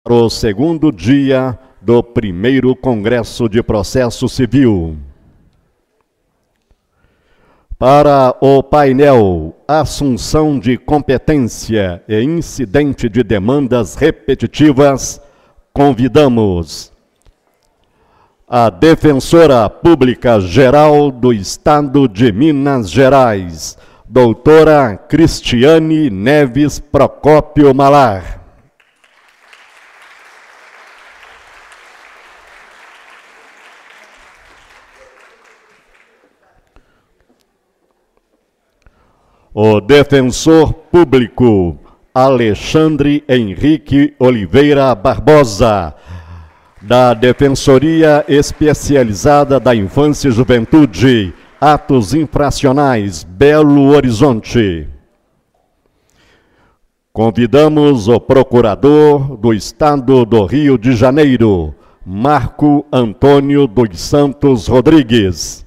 Para o segundo dia do primeiro Congresso de Processo Civil. Para o painel Assunção de Competência e Incidente de Demandas Repetitivas, convidamos a Defensora Pública Geral do Estado de Minas Gerais, doutora Cristiane Neves Procópio Malar. O defensor público Alexandre Henrique Oliveira Barbosa, da Defensoria Especializada da Infância e Juventude, Atos Infracionais, Belo Horizonte. Convidamos o Procurador do Estado do Rio de Janeiro, Marco Antônio dos Santos Rodrigues.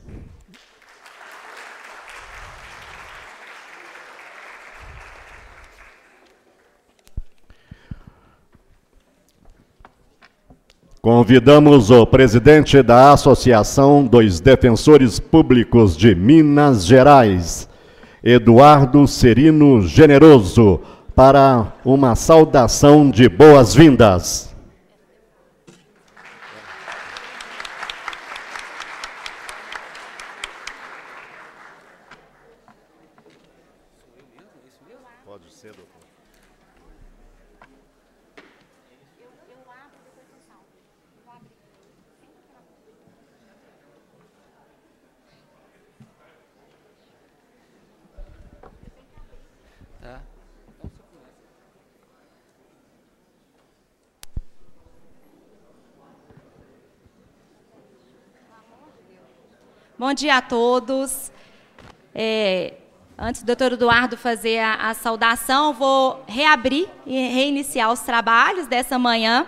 Convidamos o presidente da Associação dos Defensores Públicos de Minas Gerais, Eduardo Serino Generoso, para uma saudação de boas-vindas. Pode ser, doutor. Bom dia a todos. Antes do doutor Eduardo fazer a saudação, vou reabrir e reiniciar os trabalhos dessa manhã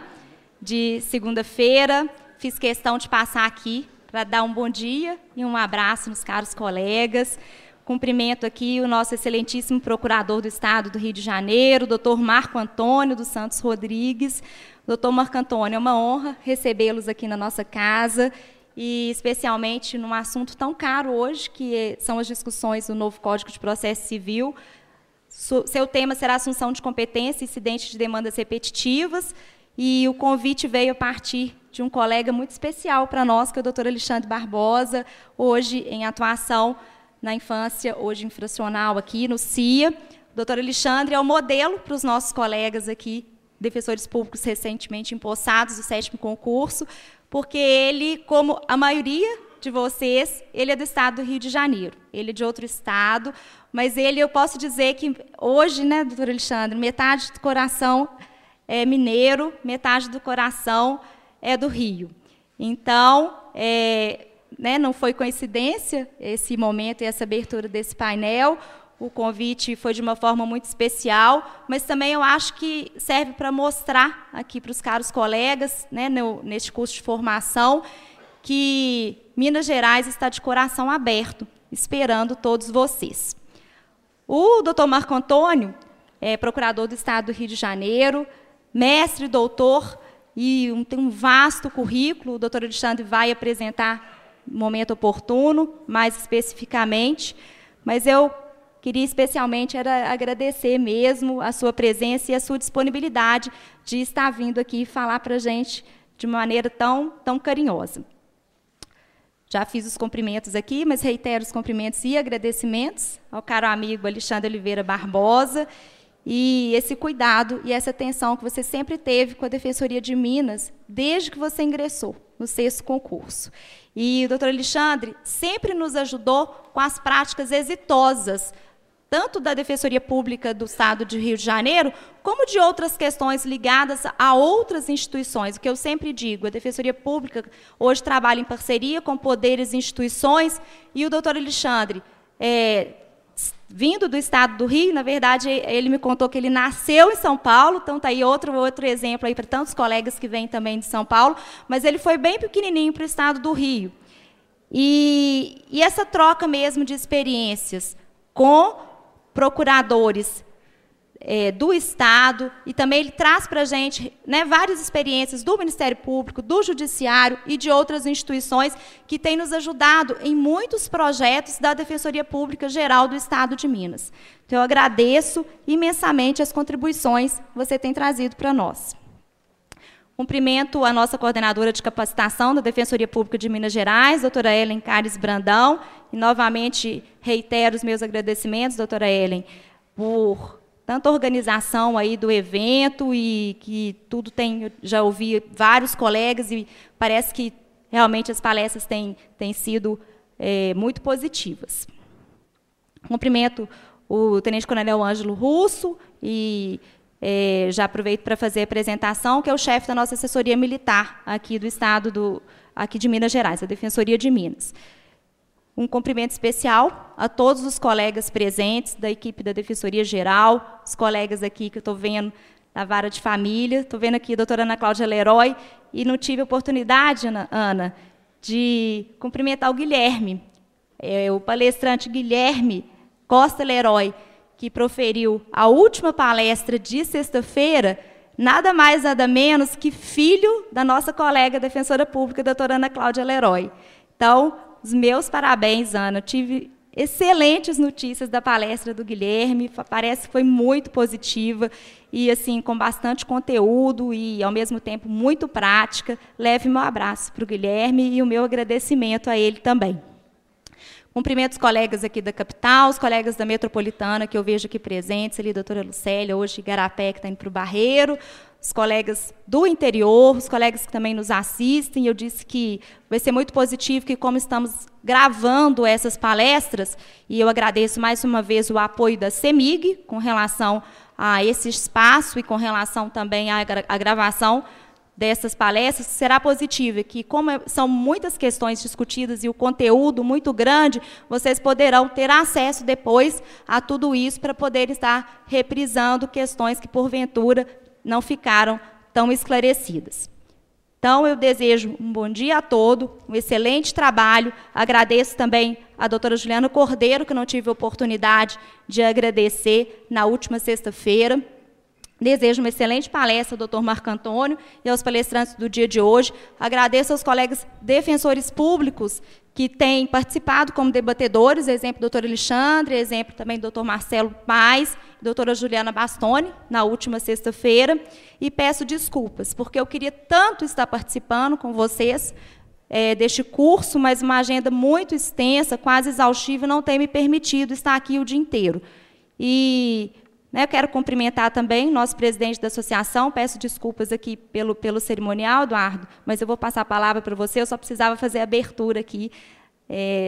de segunda-feira. Fiz questão de passar aqui para dar um bom dia e um abraço nos caros colegas. Cumprimento aqui o nosso excelentíssimo procurador do Estado do Rio de Janeiro, o doutor Marco Antônio dos Santos Rodrigues. Doutor Marco Antônio, é uma honra recebê-los aqui na nossa casa, e especialmente num assunto tão caro hoje, que são as discussões do novo Código de Processo Civil. Seu tema será Assunção de Competência e Incidente de Demandas Repetitivas, e o convite veio a partir de um colega muito especial para nós, que é o doutor Alexandre Barbosa, hoje em atuação na infância, hoje infracional aqui no CIA. O doutor Alexandre é o modelo para os nossos colegas aqui, defensores públicos recentemente empossados do 7º concurso, porque ele, como a maioria de vocês, ele é do estado do Rio de Janeiro. Ele é de outro estado, mas eu posso dizer que hoje, né, doutor Alexandre, metade do coração é mineiro, metade do coração é do Rio. Então, não foi coincidência esse momento e essa abertura desse painel. O convite foi de uma forma muito especial, mas também eu acho que serve para mostrar aqui para os caros colegas, né, neste curso de formação, que Minas Gerais está de coração aberto, esperando todos vocês. O doutor Marco Antônio é procurador do Estado do Rio de Janeiro, mestre, doutor, e tem um vasto currículo. O doutor Alexandre vai apresentar no momento oportuno, mais especificamente, mas eu queria especialmente agradecer mesmo a sua presença e a sua disponibilidade de estar vindo aqui falar para a gente de maneira tão carinhosa. Já fiz os cumprimentos aqui, mas reitero os cumprimentos e agradecimentos ao caro amigo Alexandre Oliveira Barbosa, e esse cuidado e essa atenção que você sempre teve com a Defensoria de Minas, desde que você ingressou no 6º concurso. E o doutor Alexandre sempre nos ajudou com as práticas exitosas, tanto da Defensoria Pública do Estado de Rio de Janeiro, como de outras questões ligadas a outras instituições. O que eu sempre digo, a Defensoria Pública hoje trabalha em parceria com poderes e instituições, e o doutor Alexandre, vindo do Estado do Rio, na verdade, ele me contou que ele nasceu em São Paulo, então está aí outro exemplo aí para tantos colegas que vêm também de São Paulo, mas ele foi bem pequenininho para o Estado do Rio. E essa troca mesmo de experiências com procuradores do Estado, e também ele traz para a gente, né, várias experiências do Ministério Público, do Judiciário e de outras instituições que têm nos ajudado em muitos projetos da Defensoria Pública Geral do Estado de Minas. Então, eu agradeço imensamente as contribuições que você tem trazido para nós. Cumprimento a nossa coordenadora de capacitação da Defensoria Pública de Minas Gerais, doutora Ellen Cares Brandão, e novamente reitero os meus agradecimentos, doutora Ellen, por tanta organização aí do evento e que tudo tem, já ouvi vários colegas e parece que realmente as palestras têm sido muito positivas. Cumprimento o tenente-coronel Ângelo Russo e já aproveito para fazer a apresentação, que é o chefe da nossa assessoria militar aqui do estado aqui de Minas Gerais, a Defensoria de Minas. Um cumprimento especial a todos os colegas presentes da equipe da Defensoria Geral, os colegas aqui que eu estou vendo da Vara de Família, estou vendo aqui a doutora Ana Cláudia Leroy, e não tive a oportunidade, Ana, de cumprimentar o Guilherme, o palestrante Guilherme Costa Leroy, que proferiu a última palestra de sexta-feira, nada mais, nada menos que filho da nossa colega defensora pública, doutora Ana Cláudia Leroy. Então, os meus parabéns, Ana. Eu tive excelentes notícias da palestra do Guilherme, parece que foi muito positiva e assim com bastante conteúdo e, ao mesmo tempo, muito prática. Leve meu abraço para o Guilherme e o meu agradecimento a ele também. Cumprimento os colegas aqui da capital, os colegas da metropolitana, que eu vejo aqui presentes, ali, a doutora Lucélia, hoje Igarapé, que está indo para o Barreiro, os colegas do interior, os colegas que também nos assistem. Eu disse que vai ser muito positivo, que como estamos gravando essas palestras, e eu agradeço mais uma vez o apoio da CEMIG, com relação a esse espaço e com relação também à gravação dessas palestras, será positiva, que como são muitas questões discutidas e o conteúdo muito grande, vocês poderão ter acesso depois a tudo isso para poder estar reprisando questões que, porventura, não ficaram tão esclarecidas. Então, eu desejo um bom dia a todos, um excelente trabalho, agradeço também a doutora Juliana Cordeiro, que não tive a oportunidade de agradecer na última sexta-feira. Desejo uma excelente palestra ao doutor Marco Antônio e aos palestrantes do dia de hoje. Agradeço aos colegas defensores públicos que têm participado como debatedores, exemplo, doutor Alexandre, exemplo também do doutor Marcelo Paes, doutora Juliana Bastoni, na última sexta-feira, e peço desculpas, porque eu queria tanto estar participando com vocês deste curso, mas uma agenda muito extensa, quase exaustiva, não tem me permitido estar aqui o dia inteiro. E eu quero cumprimentar também o nosso presidente da associação, peço desculpas aqui pelo cerimonial, Eduardo, mas eu vou passar a palavra para você, eu só precisava fazer a abertura aqui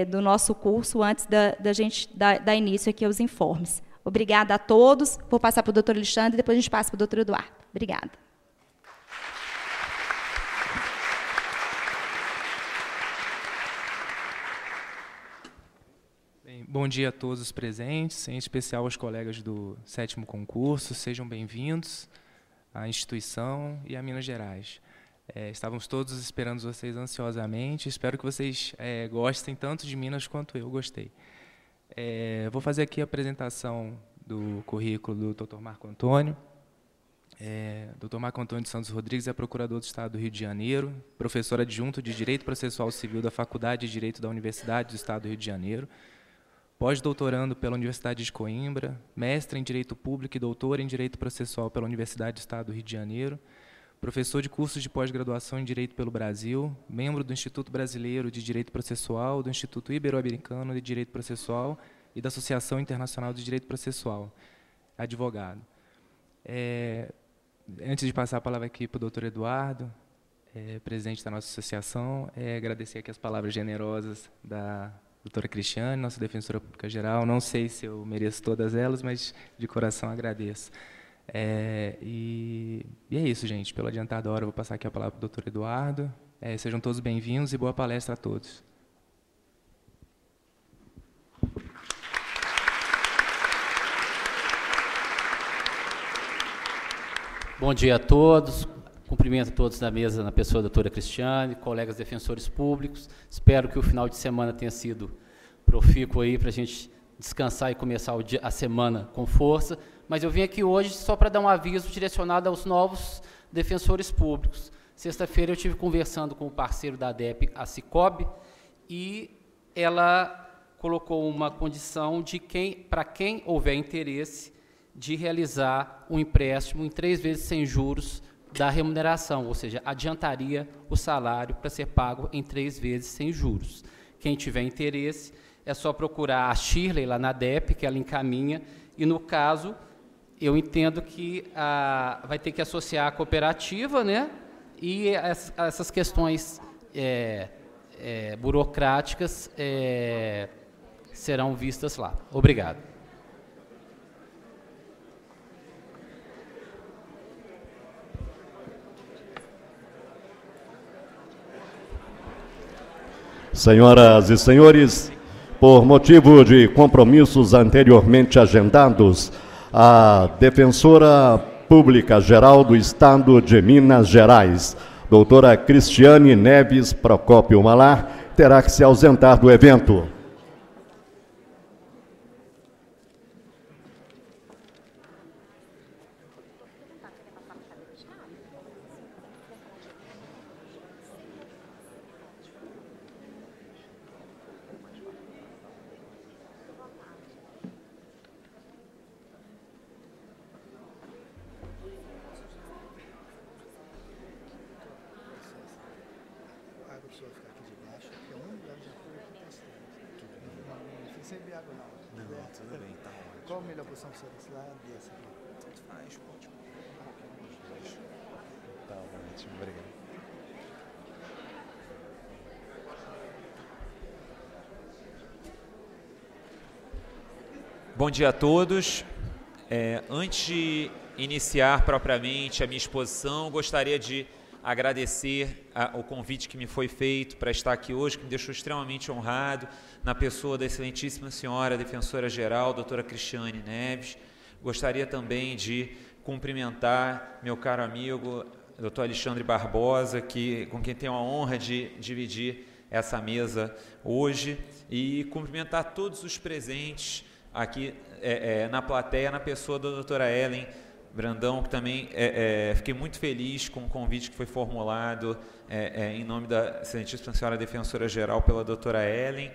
do nosso curso antes da gente dar início aqui aos informes. Obrigada a todos, vou passar para o doutor Alexandre e depois a gente passa para o doutor Eduardo. Obrigada. Bom dia a todos os presentes, em especial aos colegas do 7º concurso. Sejam bem-vindos à instituição e a Minas Gerais. Estávamos todos esperando vocês ansiosamente. Espero que vocês gostem tanto de Minas quanto eu gostei. Vou fazer aqui a apresentação do currículo do Dr. Marco Antônio. Dr. Marco Antônio de Santos Rodrigues é procurador do Estado do Rio de Janeiro, professor adjunto de Direito Processual Civil da Faculdade de Direito da Universidade do Estado do Rio de Janeiro, pós-doutorando pela Universidade de Coimbra, mestre em Direito Público e doutor em Direito Processual pela Universidade do Estado do Rio de Janeiro, professor de cursos de pós-graduação em Direito pelo Brasil, membro do Instituto Brasileiro de Direito Processual, do Instituto Ibero-Americano de Direito Processual e da Associação Internacional de Direito Processual, advogado. Antes de passar a palavra aqui para o doutor Eduardo, presidente da nossa associação, agradecer aqui as palavras generosas da doutora Cristiane, nossa defensora pública geral. Não sei se eu mereço todas elas, mas de coração agradeço. E é isso, gente. Pelo adiantado da hora, eu vou passar aqui a palavra para o doutor Eduardo. Sejam todos bem-vindos e boa palestra a todos. Bom dia a todos. Cumprimento a todos da mesa, na pessoa da doutora Cristiane, colegas defensores públicos. Espero que o final de semana tenha sido profícuo aí para a gente descansar e começar a semana com força, mas eu vim aqui hoje só para dar um aviso direcionado aos novos defensores públicos. Sexta-feira eu estive conversando com o parceiro da ADEP, a Cicobi, e ela colocou uma condição de para quem houver interesse de realizar um empréstimo em 3 vezes sem juros da remuneração, ou seja, adiantaria o salário para ser pago em 3 vezes sem juros. Quem tiver interesse, é só procurar a Shirley lá na ADEP, que ela encaminha, e no caso, eu entendo que vai ter que associar a cooperativa, né? E essas questões burocráticas serão vistas lá. Obrigado. Senhoras e senhores, por motivo de compromissos anteriormente agendados, a Defensora Pública Geral do Estado de Minas Gerais, doutora Cristiane Neves Procópio Malar, terá que se ausentar do evento. Qual a melhor posição para você desse lado e desse aqui? Tanto faz, ótimo. Tá ótimo, obrigado. Bom dia a todos. Antes de iniciar propriamente a minha exposição, gostaria de agradecer o convite que me foi feito para estar aqui hoje, que me deixou extremamente honrado, na pessoa da excelentíssima senhora defensora-geral, doutora Cristiane Neves. Gostaria também de cumprimentar meu caro amigo, doutor Alexandre Barbosa, com quem tenho a honra de dividir essa mesa hoje, e cumprimentar todos os presentes aqui na plateia, na pessoa da doutora Ellen Brandão, que também fiquei muito feliz com o convite que foi formulado em nome da excelentíssima senhora defensora-geral pela doutora Ellen.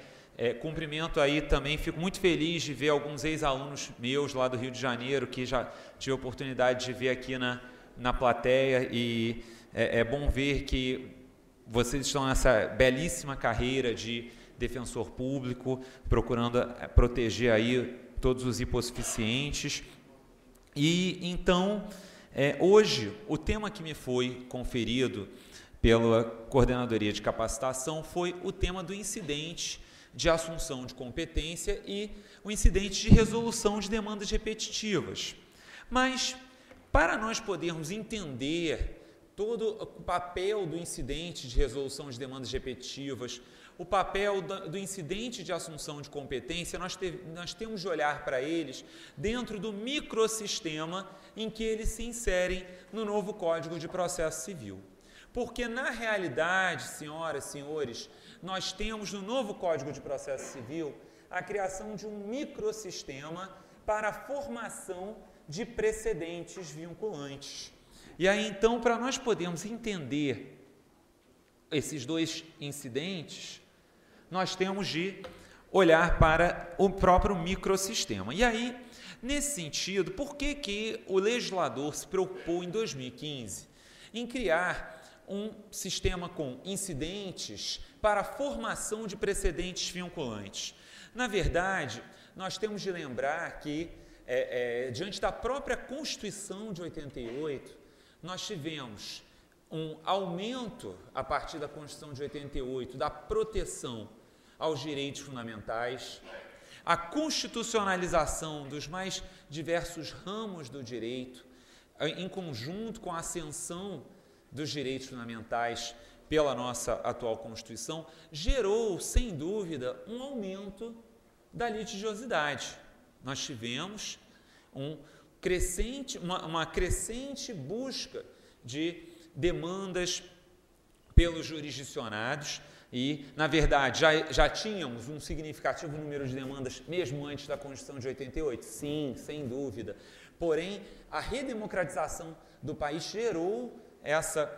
Cumprimento aí também, fico muito feliz de ver alguns ex-alunos meus lá do Rio de Janeiro, que já tive a oportunidade de ver aqui na plateia, e é bom ver que vocês estão nessa belíssima carreira de defensor público, procurando proteger aí todos os hipossuficientes. E então, hoje, o tema que me foi conferido pela Coordenadoria de Capacitação foi o tema do incidente de assunção de competência e o incidente de resolução de demandas repetitivas. Mas, para nós podermos entender todo o papel do incidente de resolução de demandas repetitivas, o papel do incidente de assunção de competência, nós temos de olhar para eles dentro do microsistema em que eles se inserem no novo Código de Processo Civil. Porque, na realidade, senhoras e senhores, nós temos no novo Código de Processo Civil a criação de um microsistema para a formação de precedentes vinculantes. E aí, então, para nós podermos entender esses dois incidentes, nós temos de olhar para o próprio microsistema. E aí, nesse sentido, por que o legislador se preocupou em 2015 em criar um sistema com incidentes para a formação de precedentes vinculantes? Na verdade, nós temos de lembrar que, diante da própria Constituição de 88, nós tivemos um aumento, a partir da Constituição de 88, da proteção aos direitos fundamentais, a constitucionalização dos mais diversos ramos do direito, em conjunto com a ascensão dos direitos fundamentais pela nossa atual Constituição, gerou, sem dúvida, um aumento da litigiosidade. Nós tivemos uma crescente busca de demandas pelos jurisdicionados e, na verdade, já tínhamos um significativo número de demandas mesmo antes da Constituição de 88? Sim, sem dúvida. Porém, a redemocratização do país gerou essa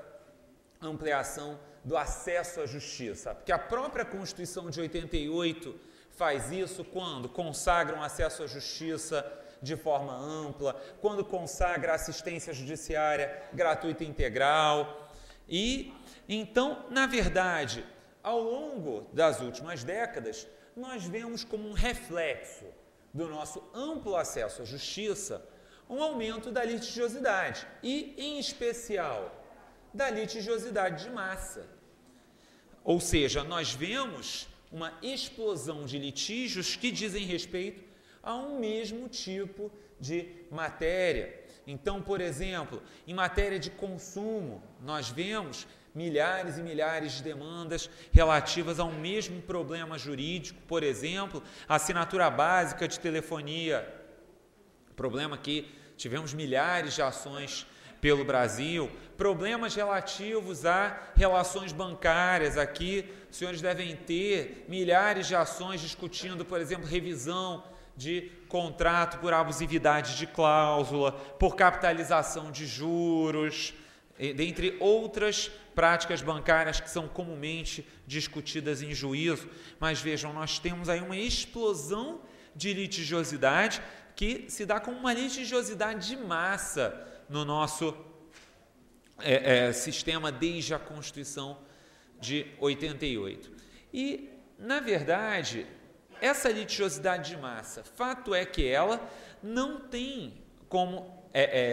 ampliação do acesso à justiça, porque a própria Constituição de 88 faz isso quando consagra um acesso à justiça de forma ampla, quando consagra assistência judiciária gratuita e integral. E, então, na verdade, ao longo das últimas décadas, nós vemos como um reflexo do nosso amplo acesso à justiça um aumento da litigiosidade e, em especial, da litigiosidade de massa. Ou seja, nós vemos uma explosão de litígios que dizem respeito a um mesmo tipo de matéria. Então, por exemplo, em matéria de consumo, nós vemos milhares e milhares de demandas relativas a um mesmo problema jurídico, por exemplo, a assinatura básica de telefonia, problema que tivemos milhares de ações pelo Brasil, problemas relativos a relações bancárias, aqui os senhores devem ter milhares de ações discutindo, por exemplo, revisão de contrato por abusividade de cláusula, por capitalização de juros, dentre outras práticas bancárias que são comumente discutidas em juízo. Mas vejam, nós temos aí uma explosão de litigiosidade que se dá como uma litigiosidade de massa no nosso sistema desde a Constituição de 88. E, na verdade, essa litigiosidade de massa, fato é que ela não tem como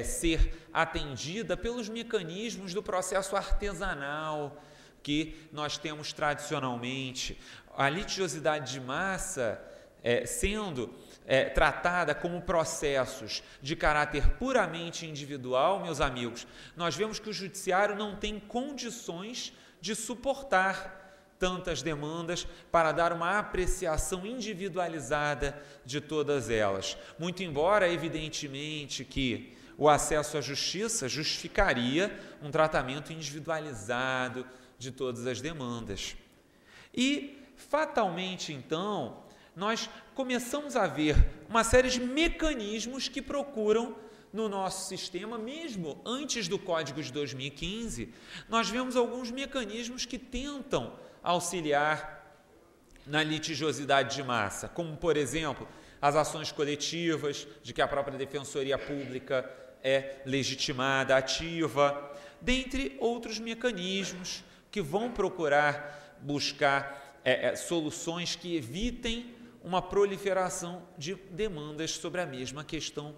ser atendida pelos mecanismos do processo artesanal que nós temos tradicionalmente. A litigiosidade de massa sendo tratada como processos de caráter puramente individual, meus amigos, nós vemos que o judiciário não tem condições de suportar tantas demandas para dar uma apreciação individualizada de todas elas. Muito embora, evidentemente, que o acesso à justiça justificaria um tratamento individualizado de todas as demandas. E, fatalmente, então, nós começamos a ver uma série de mecanismos que procuram no nosso sistema, mesmo antes do Código de 2015, nós vemos alguns mecanismos que tentam auxiliar na litigiosidade de massa, como, por exemplo, as ações coletivas, de que a própria Defensoria Pública é legitimada, ativa, dentre outros mecanismos que vão procurar buscar soluções que evitem uma proliferação de demandas sobre a mesma questão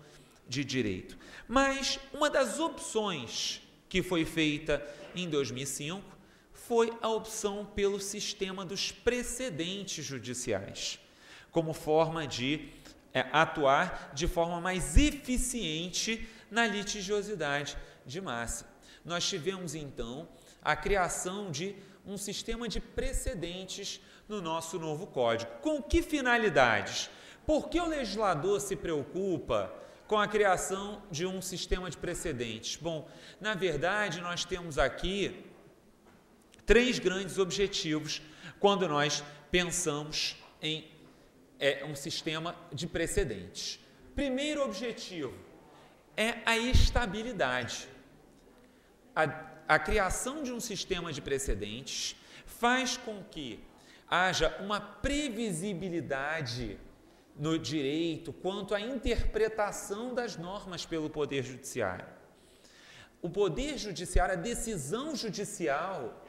de direito. Mas uma das opções que foi feita em 2005 foi a opção pelo sistema dos precedentes judiciais, como forma de atuar de forma mais eficiente na litigiosidade de massa. Nós tivemos, então, a criação de um sistema de precedentes no nosso novo Código. Com que finalidades? Por que o legislador se preocupa com a criação de um sistema de precedentes? Bom, na verdade, nós temos aqui 3 grandes objetivos quando nós pensamos em um sistema de precedentes. Primeiro objetivo é a estabilidade. A criação de um sistema de precedentes faz com que haja uma previsibilidade no direito quanto à interpretação das normas pelo Poder Judiciário. O Poder Judiciário, a decisão judicial,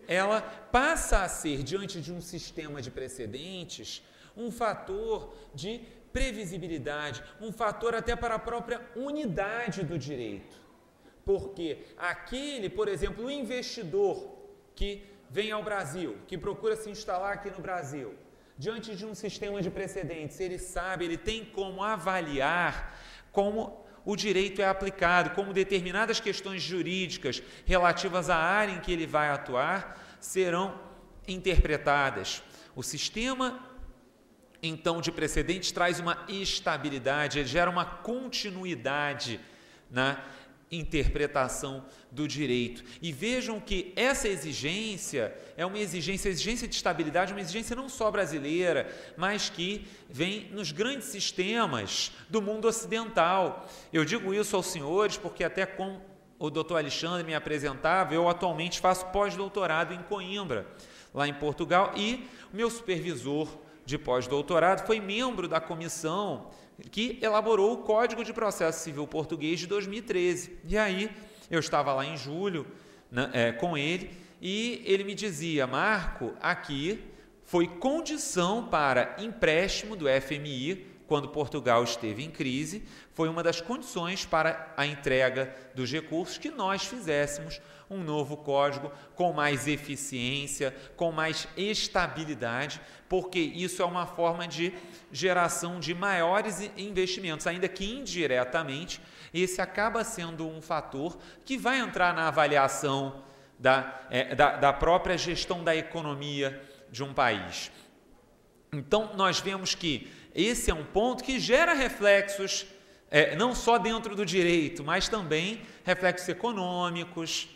ela passa a ser, diante de um sistema de precedentes, um fator de previsibilidade, um fator até para a própria unidade do direito. Porque aquele, por exemplo, o investidor que vem ao Brasil, que procura se instalar aqui no Brasil, diante de um sistema de precedentes, ele sabe, ele tem como avaliar como o direito é aplicado, como determinadas questões jurídicas relativas à área em que ele vai atuar serão interpretadas. O sistema, então, de precedentes traz uma estabilidade, ele gera uma continuidade interpretação do direito. E vejam que essa exigência é uma exigência de estabilidade, uma exigência não só brasileira, mas que vem nos grandes sistemas do mundo ocidental. Eu digo isso aos senhores porque até com o doutor Alexandre me apresentava, eu atualmente faço pós-doutorado em Coimbra, lá em Portugal, e o meu supervisor de pós-doutorado foi membro da comissão que elaborou o Código de Processo Civil Português de 2013. E aí, eu estava lá em julho com ele, e ele me dizia: Marco, aqui foi condição para empréstimo do FMI, quando Portugal esteve em crise, foi uma das condições para a entrega dos recursos que nós fizéssemos um novo código com mais eficiência, com mais estabilidade, porque isso é uma forma de geração de maiores investimentos, ainda que indiretamente, esse acaba sendo um fator que vai entrar na avaliação da própria gestão da economia de um país. Então, nós vemos que esse é um ponto que gera reflexos, não só dentro do direito, mas também reflexos econômicos.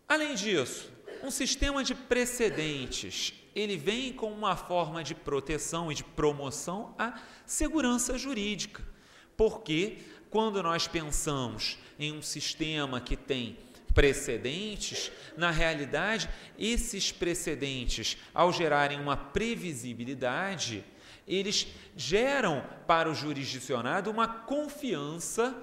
Além disso, um sistema de precedentes, ele vem com uma forma de proteção e de promoção à segurança jurídica, porque quando nós pensamos em um sistema que tem precedentes, na realidade, esses precedentes, ao gerarem uma previsibilidade, eles geram para o jurisdicionado uma confiança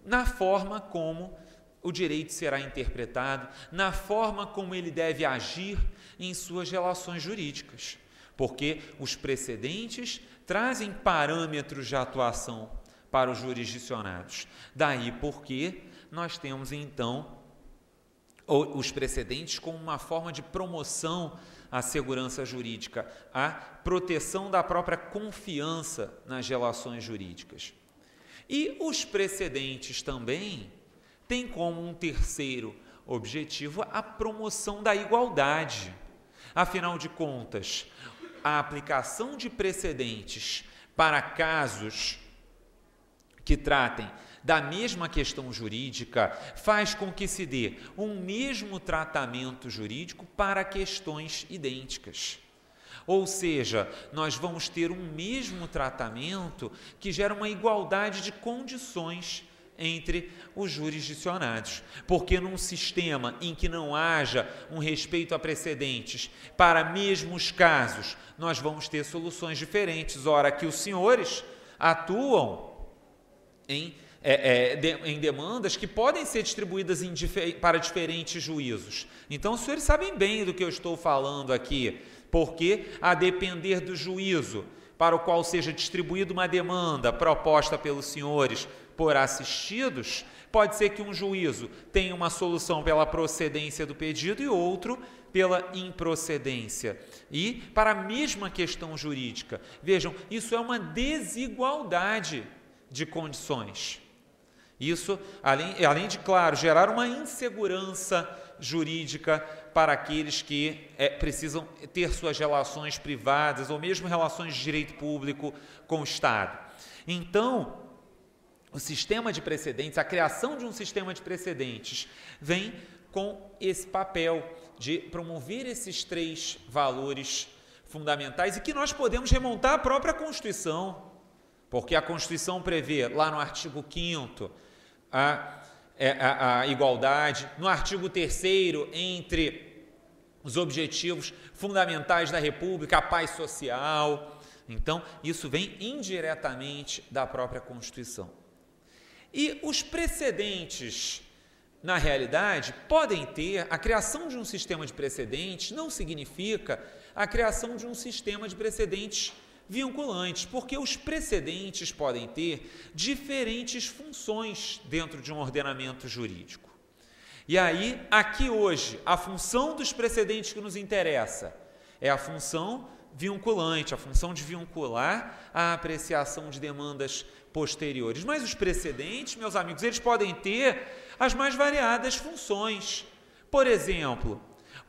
na forma como o direito será interpretado, na forma como ele deve agir em suas relações jurídicas, porque os precedentes trazem parâmetros de atuação para os jurisdicionados. Daí porque nós temos, então, os precedentes como uma forma de promoção à segurança jurídica, à proteção da própria confiança nas relações jurídicas. E os precedentes também têm como um terceiro objetivo a promoção da igualdade. Afinal de contas, a aplicação de precedentes para casos que tratem da mesma questão jurídica faz com que se dê um mesmo tratamento jurídico para questões idênticas. Ou seja, nós vamos ter um mesmo tratamento que gera uma igualdade de condições entre os jurisdicionados, porque num sistema em que não haja um respeito a precedentes para mesmos casos, nós vamos ter soluções diferentes. Ora, que os senhores atuam em demandas que podem ser distribuídas para diferentes juízos. Então, os senhores sabem bem do que eu estou falando aqui, porque, a depender do juízo para o qual seja distribuída uma demanda proposta pelos senhores por assistidos, pode ser que um juízo tenha uma solução pela procedência do pedido e outro pela improcedência. E para a mesma questão jurídica. Vejam, isso é uma desigualdade de condições. Isso, além de, claro, gerar uma insegurança jurídica para aqueles que precisam ter suas relações privadas ou mesmo relações de direito público com o Estado. Então, o sistema de precedentes, a criação de um sistema de precedentes vem com esse papel de promover esses três valores fundamentais e que nós podemos remontar à própria Constituição, porque a Constituição prevê, lá no artigo 5º, a igualdade, no artigo 3º, entre os objetivos fundamentais da República, a paz social. Então, isso vem indiretamente da própria Constituição. E os precedentes, na realidade, podem ter, a criação de um sistema de precedentes não significa a criação de um sistema de precedentes vinculantes, porque os precedentes podem ter diferentes funções dentro de um ordenamento jurídico. E aí, aqui hoje, a função dos precedentes que nos interessa é a função vinculante, a função de vincular a apreciação de demandas posteriores. Mas os precedentes, meus amigos, eles podem ter as mais variadas funções. Por exemplo,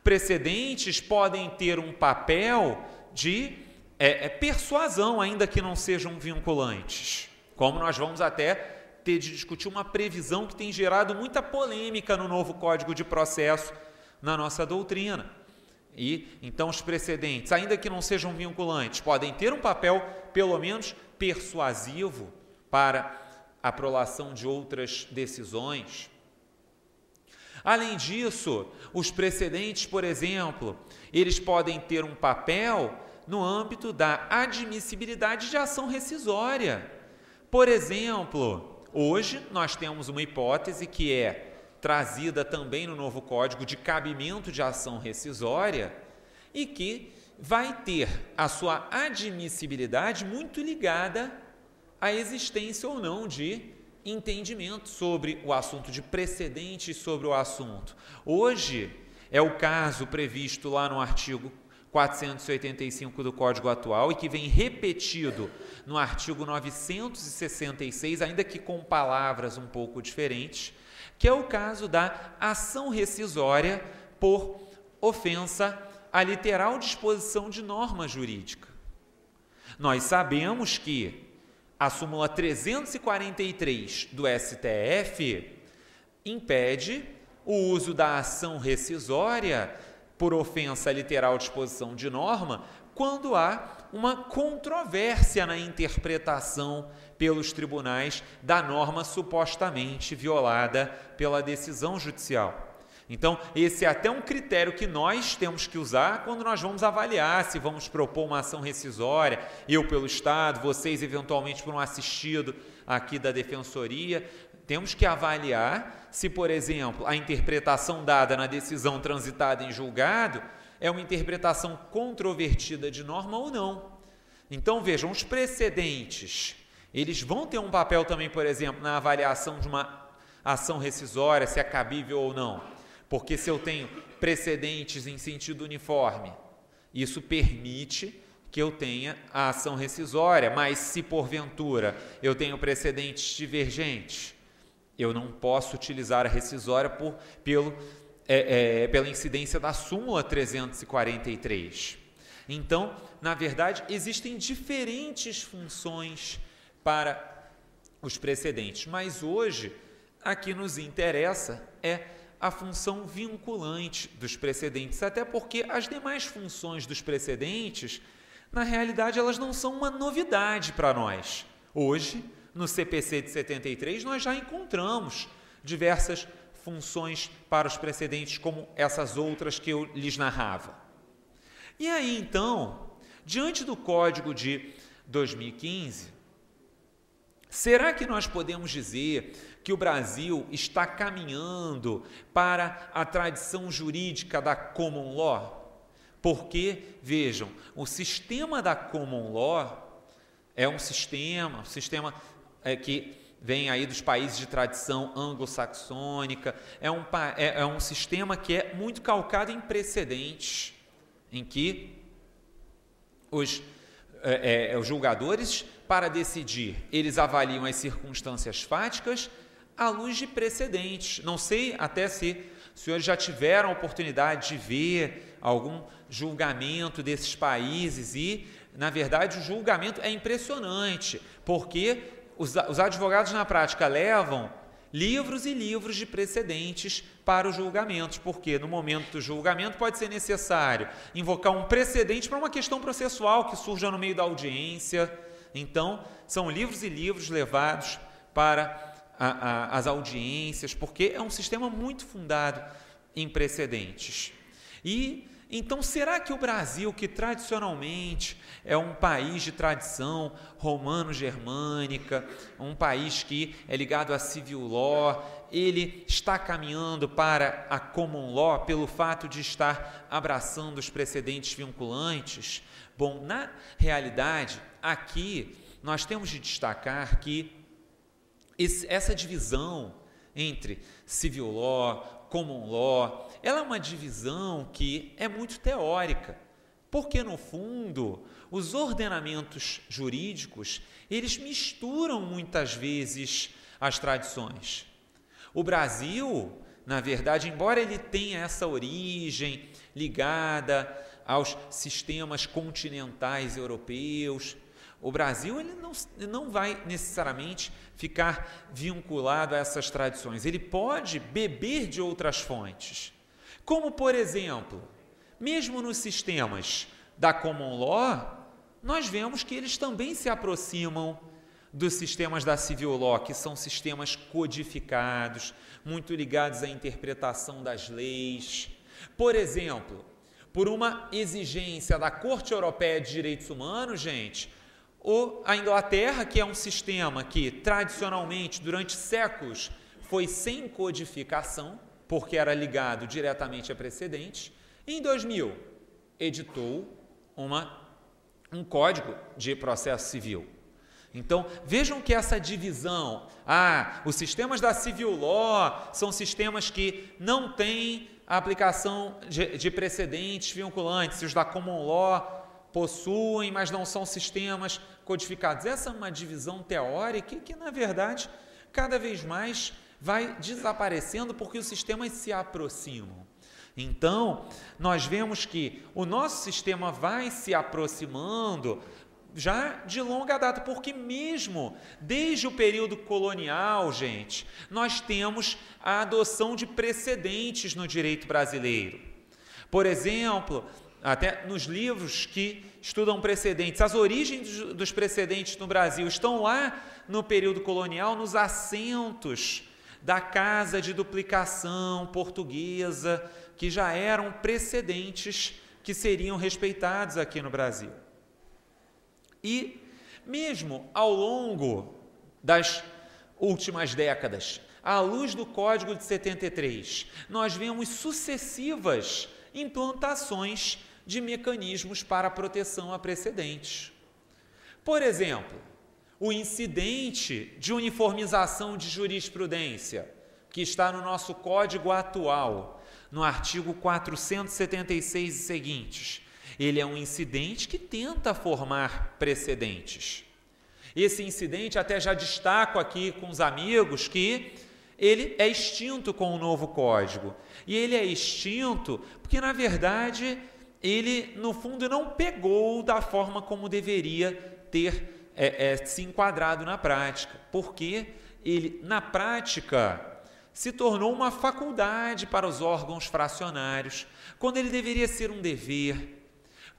precedentes podem ter um papel de persuasão, ainda que não sejam vinculantes, como nós vamos até ter de discutir uma previsão que tem gerado muita polêmica no novo Código de Processo na nossa doutrina. E então os precedentes, ainda que não sejam vinculantes, podem ter um papel pelo menos persuasivo para a prolação de outras decisões. Além disso, os precedentes, por exemplo, eles podem ter um papel no âmbito da admissibilidade de ação rescisória. Por exemplo, hoje nós temos uma hipótese que é trazida também no novo Código de cabimento de ação rescisória e que vai ter a sua admissibilidade muito ligada à existência ou não de entendimento sobre o assunto, de precedentes sobre o assunto. Hoje é o caso previsto lá no artigo 485 do Código atual e que vem repetido no artigo 966, ainda que com palavras um pouco diferentes, que é o caso da ação rescisória por ofensa à literal disposição de norma jurídica. Nós sabemos que a súmula 343 do STF impede o uso da ação rescisória por ofensa à literal disposição de norma quando há uma controvérsia na interpretação pelos tribunais da norma supostamente violada pela decisão judicial. Então, esse é até um critério que nós temos que usar quando nós vamos avaliar se vamos propor uma ação rescisória, eu pelo Estado, vocês eventualmente por um assistido aqui da Defensoria. Temos que avaliar se, por exemplo, a interpretação dada na decisão transitada em julgado é uma interpretação controvertida de norma ou não. Então, vejam, os precedentes, eles vão ter um papel também, por exemplo, na avaliação de uma ação rescisória, se é cabível ou não. Porque se eu tenho precedentes em sentido uniforme, isso permite que eu tenha a ação rescisória, mas se porventura eu tenho precedentes divergentes, eu não posso utilizar a rescisória pela incidência da súmula 343. Então, na verdade, existem diferentes funções para os precedentes, mas hoje, a que nos interessa é a função vinculante dos precedentes, até porque as demais funções dos precedentes, na realidade, elas não são uma novidade para nós. Hoje, no CPC de 73, nós já encontramos diversas funções para os precedentes, como essas outras que eu lhes narrava. E aí, então, diante do Código de 2015, será que nós podemos dizer que o Brasil está caminhando para a tradição jurídica da Common Law? Porque, vejam, o sistema da Common Law é um sistema que vem aí dos países de tradição anglo-saxônica, é um sistema que é muito calcado em precedentes, em que os julgadores, para decidir, eles avaliam as circunstâncias fáticas à luz de precedentes. Não sei até se os senhores já tiveram a oportunidade de ver algum julgamento desses países e, na verdade, o julgamento é impressionante, porque os advogados na prática levam livros e livros de precedentes para os julgamentos, porque no momento do julgamento pode ser necessário invocar um precedente para uma questão processual que surja no meio da audiência. Então, são livros e livros levados para as audiências, porque é um sistema muito fundado em precedentes. E então, será que o Brasil, que tradicionalmente é um país de tradição romano-germânica, um país que é ligado à civil law, ele está caminhando para a common law pelo fato de estar abraçando os precedentes vinculantes? Bom, na realidade, aqui nós temos de destacar que essa divisão entre civil law, common law, ela é uma divisão que é muito teórica, porque no fundo os ordenamentos jurídicos, eles misturam muitas vezes as tradições. O Brasil, na verdade, embora ele tenha essa origem ligada aos sistemas continentais europeus, O Brasil ele não vai necessariamente ficar vinculado a essas tradições. Ele pode beber de outras fontes. Como, por exemplo, mesmo nos sistemas da Common Law, nós vemos que eles também se aproximam dos sistemas da Civil Law, que são sistemas codificados, muito ligados à interpretação das leis. Por exemplo, por uma exigência da Corte Europeia de Direitos Humanos, gente, a Inglaterra, que é um sistema que tradicionalmente, durante séculos, foi sem codificação, porque era ligado diretamente a precedentes, em 2000 editou um código de processo civil. Então, vejam que essa divisão, os sistemas da Civil Law são sistemas que não têm a aplicação de precedentes vinculantes, os da Common Law possuem, mas não são sistemas codificados. Essa é uma divisão teórica que, na verdade, cada vez mais vai desaparecendo porque os sistemas se aproximam. Então, nós vemos que o nosso sistema vai se aproximando já de longa data, porque mesmo desde o período colonial, gente, nós temos a adoção de precedentes no direito brasileiro. Por exemplo, até nos livros que estudam precedentes, as origens dos precedentes no Brasil estão lá no período colonial, nos assentos da Casa de Duplicação portuguesa, que já eram precedentes que seriam respeitados aqui no Brasil. E, mesmo ao longo das últimas décadas, à luz do Código de 73, nós vemos sucessivas implantações de mecanismos para proteção a precedentes. Por exemplo, o incidente de uniformização de jurisprudência, que está no nosso Código atual, no artigo 476 e seguintes. Ele é um incidente que tenta formar precedentes. Esse incidente, até já destaco aqui com os amigos, que ele é extinto com o novo Código. E ele é extinto porque, na verdade, ele, no fundo, não pegou da forma como deveria ter se enquadrado na prática, porque ele, na prática, se tornou uma faculdade para os órgãos fracionários, quando ele deveria ser um dever.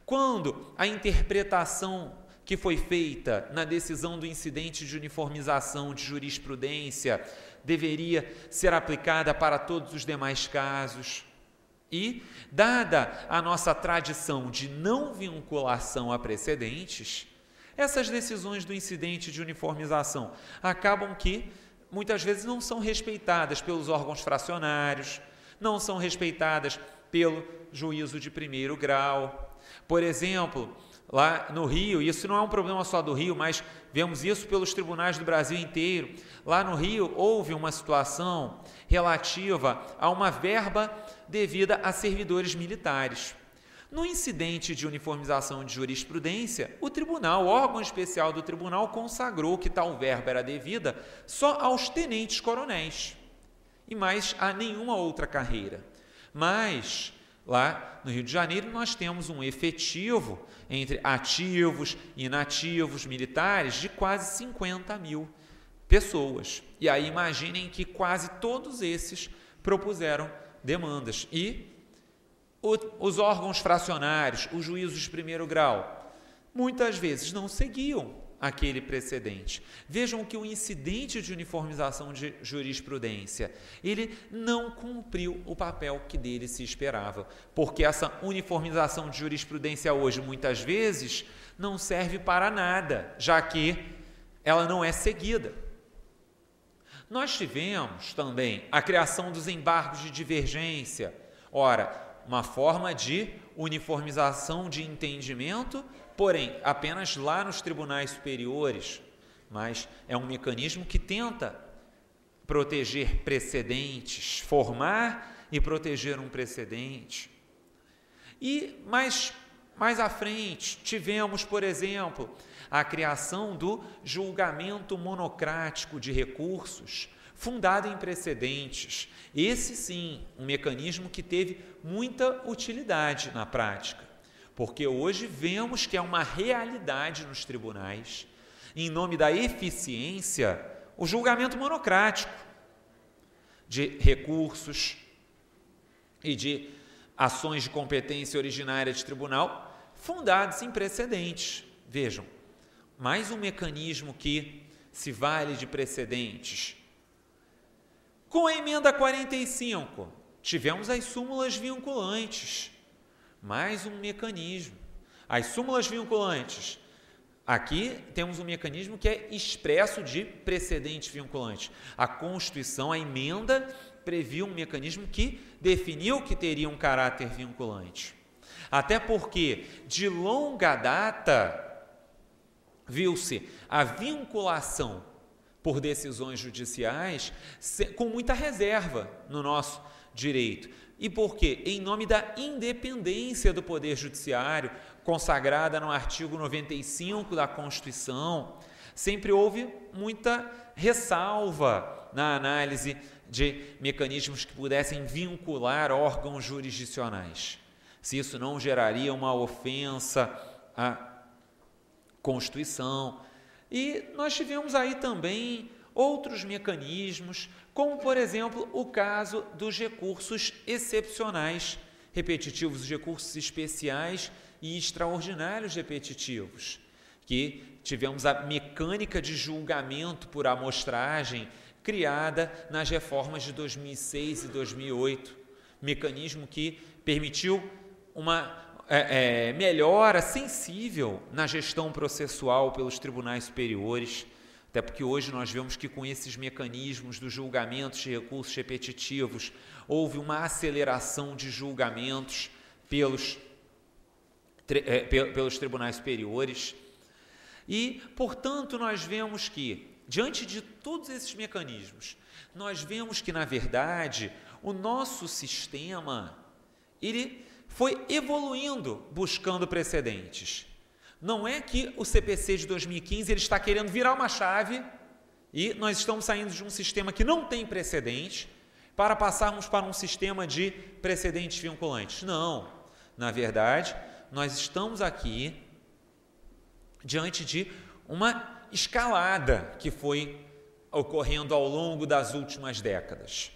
Quando a interpretação que foi feita na decisão do incidente de uniformização de jurisprudência deveria ser aplicada para todos os demais casos. E, dada a nossa tradição de não vinculação a precedentes, essas decisões do incidente de uniformização acabam que, muitas vezes, não são respeitadas pelos órgãos fracionários, não são respeitadas pelo juízo de primeiro grau. Por exemplo, lá no Rio, isso não é um problema só do Rio, mas vemos isso pelos tribunais do Brasil inteiro. Lá no Rio houve uma situação relativa a uma verba devida a servidores militares. No incidente de uniformização de jurisprudência, o tribunal, o órgão especial do tribunal, consagrou que tal verba era devida só aos tenentes-coronéis e mais a nenhuma outra carreira. Mas lá no Rio de Janeiro nós temos um efetivo entre ativos e inativos militares de quase 50 mil pessoas. E aí imaginem que quase todos esses propuseram demandas. E os órgãos fracionários, os juízos de primeiro grau, muitas vezes não seguiam aquele precedente. Vejam que o incidente de uniformização de jurisprudência, ele não cumpriu o papel que dele se esperava, porque essa uniformização de jurisprudência hoje, muitas vezes, não serve para nada, já que ela não é seguida. Nós tivemos também a criação dos embargos de divergência. Ora, uma forma de uniformização de entendimento, porém, apenas lá nos tribunais superiores, mas é um mecanismo que tenta proteger precedentes, formar e proteger um precedente. E mais à frente, tivemos, por exemplo, a criação do julgamento monocrático de recursos, fundado em precedentes. Esse sim, um mecanismo que teve muita utilidade na prática, porque hoje vemos que é uma realidade nos tribunais, em nome da eficiência, o julgamento monocrático de recursos e de ações de competência originária de tribunal fundados em precedentes. Vejam, mais um mecanismo que se vale de precedentes. Com a emenda 45, tivemos as súmulas vinculantes. Mais um mecanismo. As súmulas vinculantes. Aqui temos um mecanismo que é expresso de precedentes vinculantes. A Constituição, a emenda, previu um mecanismo que definiu que teria um caráter vinculante. Até porque, de longa data, viu-se a vinculação por decisões judiciais com muita reserva no nosso direito. E por quê? Em nome da independência do Poder Judiciário, consagrada no artigo 95 da Constituição, sempre houve muita ressalva na análise de mecanismos que pudessem vincular órgãos jurisdicionais. Se isso não geraria uma ofensa à Constituição. E nós tivemos aí também outros mecanismos, como, por exemplo, o caso dos recursos excepcionais repetitivos, os recursos especiais e extraordinários repetitivos, que tivemos a mecânica de julgamento por amostragem criada nas reformas de 2006 e 2008, mecanismo que permitiu uma melhora sensível na gestão processual pelos tribunais superiores, até porque hoje nós vemos que com esses mecanismos dos julgamentos de recursos repetitivos, houve uma aceleração de julgamentos pelos tribunais superiores. E, portanto, nós vemos que, diante de todos esses mecanismos, nós vemos que, na verdade, o nosso sistema, ele foi evoluindo, buscando precedentes. Não é que o CPC de 2015 ele está querendo virar uma chave e nós estamos saindo de um sistema que não tem precedente para passarmos para um sistema de precedentes vinculantes. Não. Na verdade, nós estamos aqui diante de uma escalada que foi ocorrendo ao longo das últimas décadas.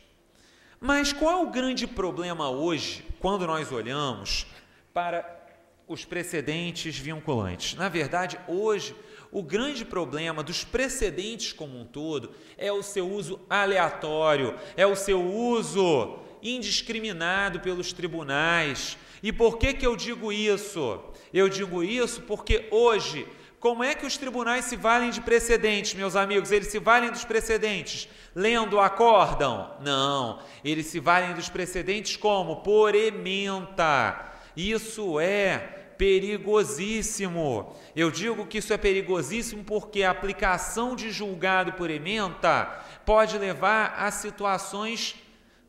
Mas qual é o grande problema hoje, quando nós olhamos para os precedentes vinculantes? Na verdade, hoje, o grande problema dos precedentes como um todo é o seu uso aleatório, é o seu uso indiscriminado pelos tribunais. E por que eu digo isso? Eu digo isso porque hoje, como é que os tribunais se valem de precedentes, meus amigos? Eles se valem dos precedentes lendo o acórdão? Não, eles se valem dos precedentes como? Por ementa. Isso é perigosíssimo. Eu digo que isso é perigosíssimo porque a aplicação de julgado por ementa pode levar a situações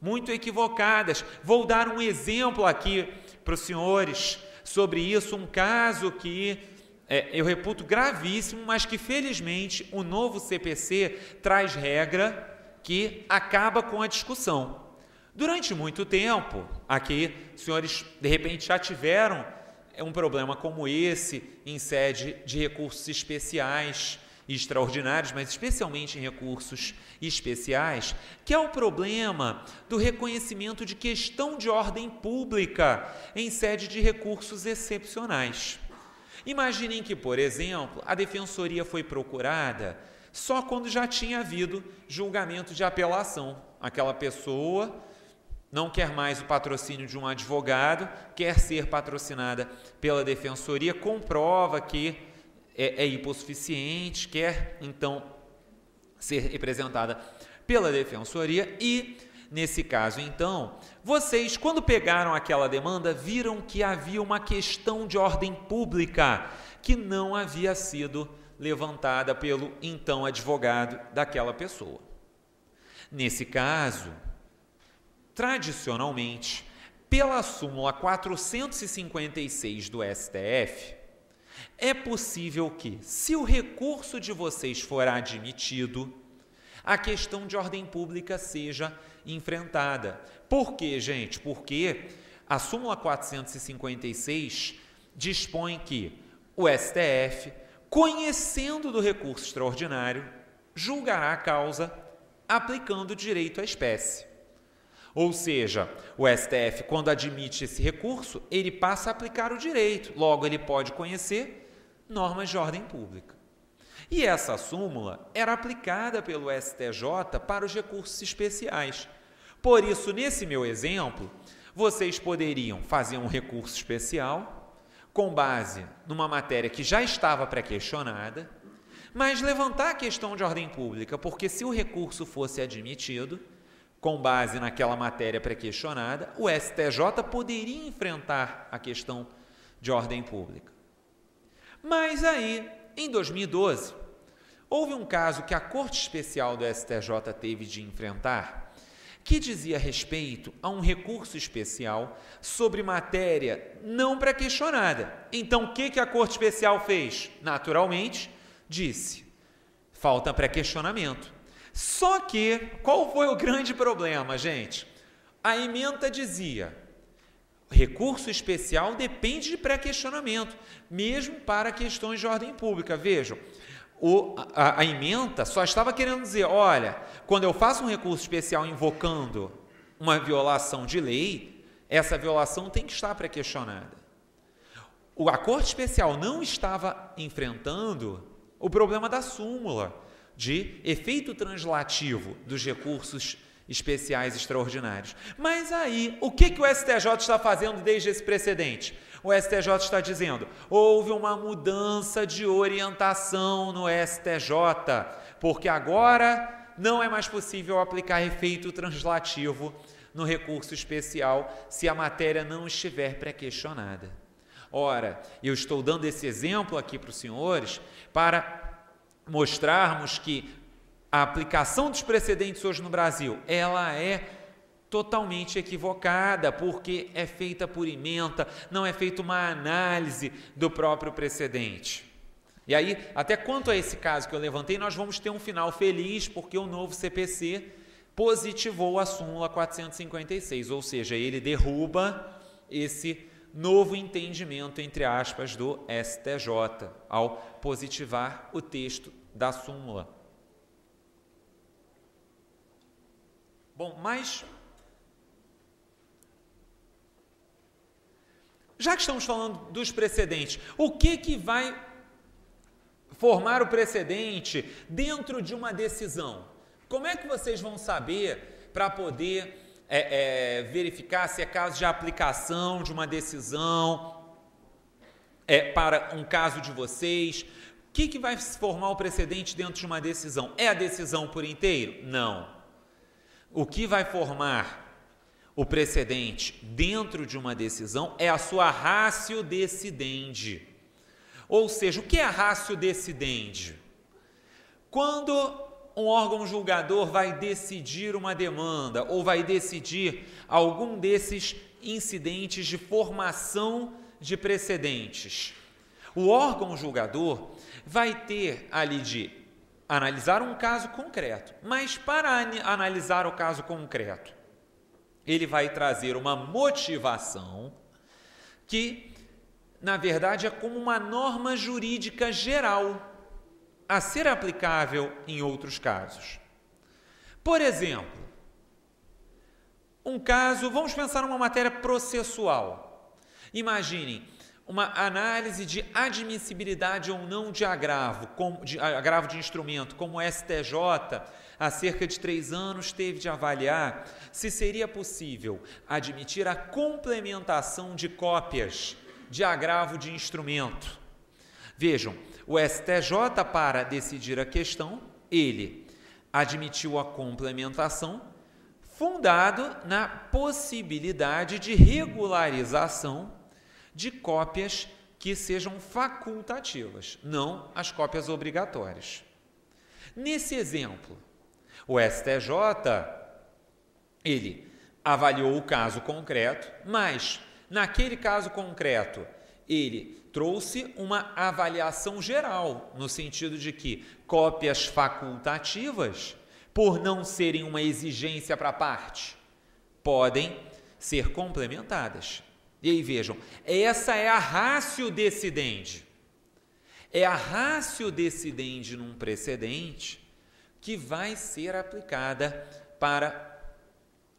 muito equivocadas. Vou dar um exemplo aqui para os senhores sobre isso, um caso que eu reputo gravíssimo, mas que felizmente o novo CPC traz regra que acaba com a discussão. Durante muito tempo, aqui, os senhores de repente já tiveram um problema como esse em sede de recursos especiais e extraordinários, mas especialmente em recursos especiais, que é o problema do reconhecimento de questão de ordem pública em sede de recursos excepcionais. Imaginem que, por exemplo, a defensoria foi procurada só quando já tinha havido julgamento de apelação. Aquela pessoa não quer mais o patrocínio de um advogado, quer ser patrocinada pela defensoria, comprova que é hipossuficiente, quer então ser representada pela defensoria e, nesse caso, então, vocês, quando pegaram aquela demanda, viram que havia uma questão de ordem pública que não havia sido levantada pelo, então, advogado daquela pessoa. Nesse caso, tradicionalmente, pela súmula 456 do STF, é possível que, se o recurso de vocês for admitido, a questão de ordem pública seja enfrentada. Por quê, gente? Porque a súmula 456, dispõe que o STF, conhecendo do recurso extraordinário, julgará a causa aplicando o direito à espécie. Ou seja, o STF, quando admite esse recurso, ele passa a aplicar o direito, logo ele pode conhecer normas de ordem pública. E essa súmula era aplicada pelo STJ para os recursos especiais. Por isso, nesse meu exemplo, vocês poderiam fazer um recurso especial com base numa matéria que já estava pré-questionada, mas levantar a questão de ordem pública, porque se o recurso fosse admitido, com base naquela matéria pré-questionada, o STJ poderia enfrentar a questão de ordem pública. Mas aí, em 2012, houve um caso que a Corte Especial do STJ teve de enfrentar, que dizia respeito a um recurso especial sobre matéria não pré-questionada. Então, o que a Corte Especial fez? Naturalmente, disse, falta pré-questionamento. Só que, qual foi o grande problema, gente? A ementa dizia, recurso especial depende de pré-questionamento, mesmo para questões de ordem pública. Vejam, a ementa só estava querendo dizer, olha, quando eu faço um recurso especial invocando uma violação de lei, essa violação tem que estar pré-questionada. A Corte Especial não estava enfrentando o problema da súmula, de efeito translativo dos recursos especiais extraordinários. Mas aí, o que o STJ está fazendo desde esse precedente? O STJ está dizendo, houve uma mudança de orientação no STJ, porque agora não é mais possível aplicar efeito translativo no recurso especial se a matéria não estiver pré-questionada. Ora, eu estou dando esse exemplo aqui para os senhores para mostrarmos que a aplicação dos precedentes hoje no Brasil, ela é totalmente equivocada, porque é feita por ementa, não é feita uma análise do próprio precedente. E aí, até quanto a esse caso que eu levantei, nós vamos ter um final feliz, porque o novo CPC positivou a súmula 456, ou seja, ele derruba esse novo entendimento, entre aspas, do STJ, ao positivar o texto da súmula. Bom, mas, já que estamos falando dos precedentes, o que vai formar o precedente dentro de uma decisão? Como é que vocês vão saber para poder verificar se é caso de aplicação de uma decisão para um caso de vocês? O que vai formar o precedente dentro de uma decisão? É a decisão por inteiro? Não. O que vai formar o precedente dentro de uma decisão é a sua ratio decidendi. Ou seja, o que é a ratio decidendi? Quando um órgão julgador vai decidir uma demanda ou vai decidir algum desses incidentes de formação de precedentes, o órgão julgador vai ter ali de analisar um caso concreto, mas para analisar o caso concreto, ele vai trazer uma motivação que, na verdade, é como uma norma jurídica geral a ser aplicável em outros casos. Por exemplo, um caso, vamos pensar numa matéria processual. Imaginem uma análise de admissibilidade ou não de agravo de instrumento, como o STJ, há cerca de 3 anos, teve de avaliar se seria possível admitir a complementação de cópias de agravo de instrumento. Vejam, o STJ, para decidir a questão, ele admitiu a complementação fundado na possibilidade de regularização de cópias que sejam facultativas, não as cópias obrigatórias. Nesse exemplo, o STJ, ele avaliou o caso concreto, mas naquele caso concreto, ele trouxe uma avaliação geral, no sentido de que cópias facultativas, por não serem uma exigência para a parte, podem ser complementadas. E aí vejam, essa é a ratio decidendi. É a ratio decidendi num precedente que vai ser aplicada para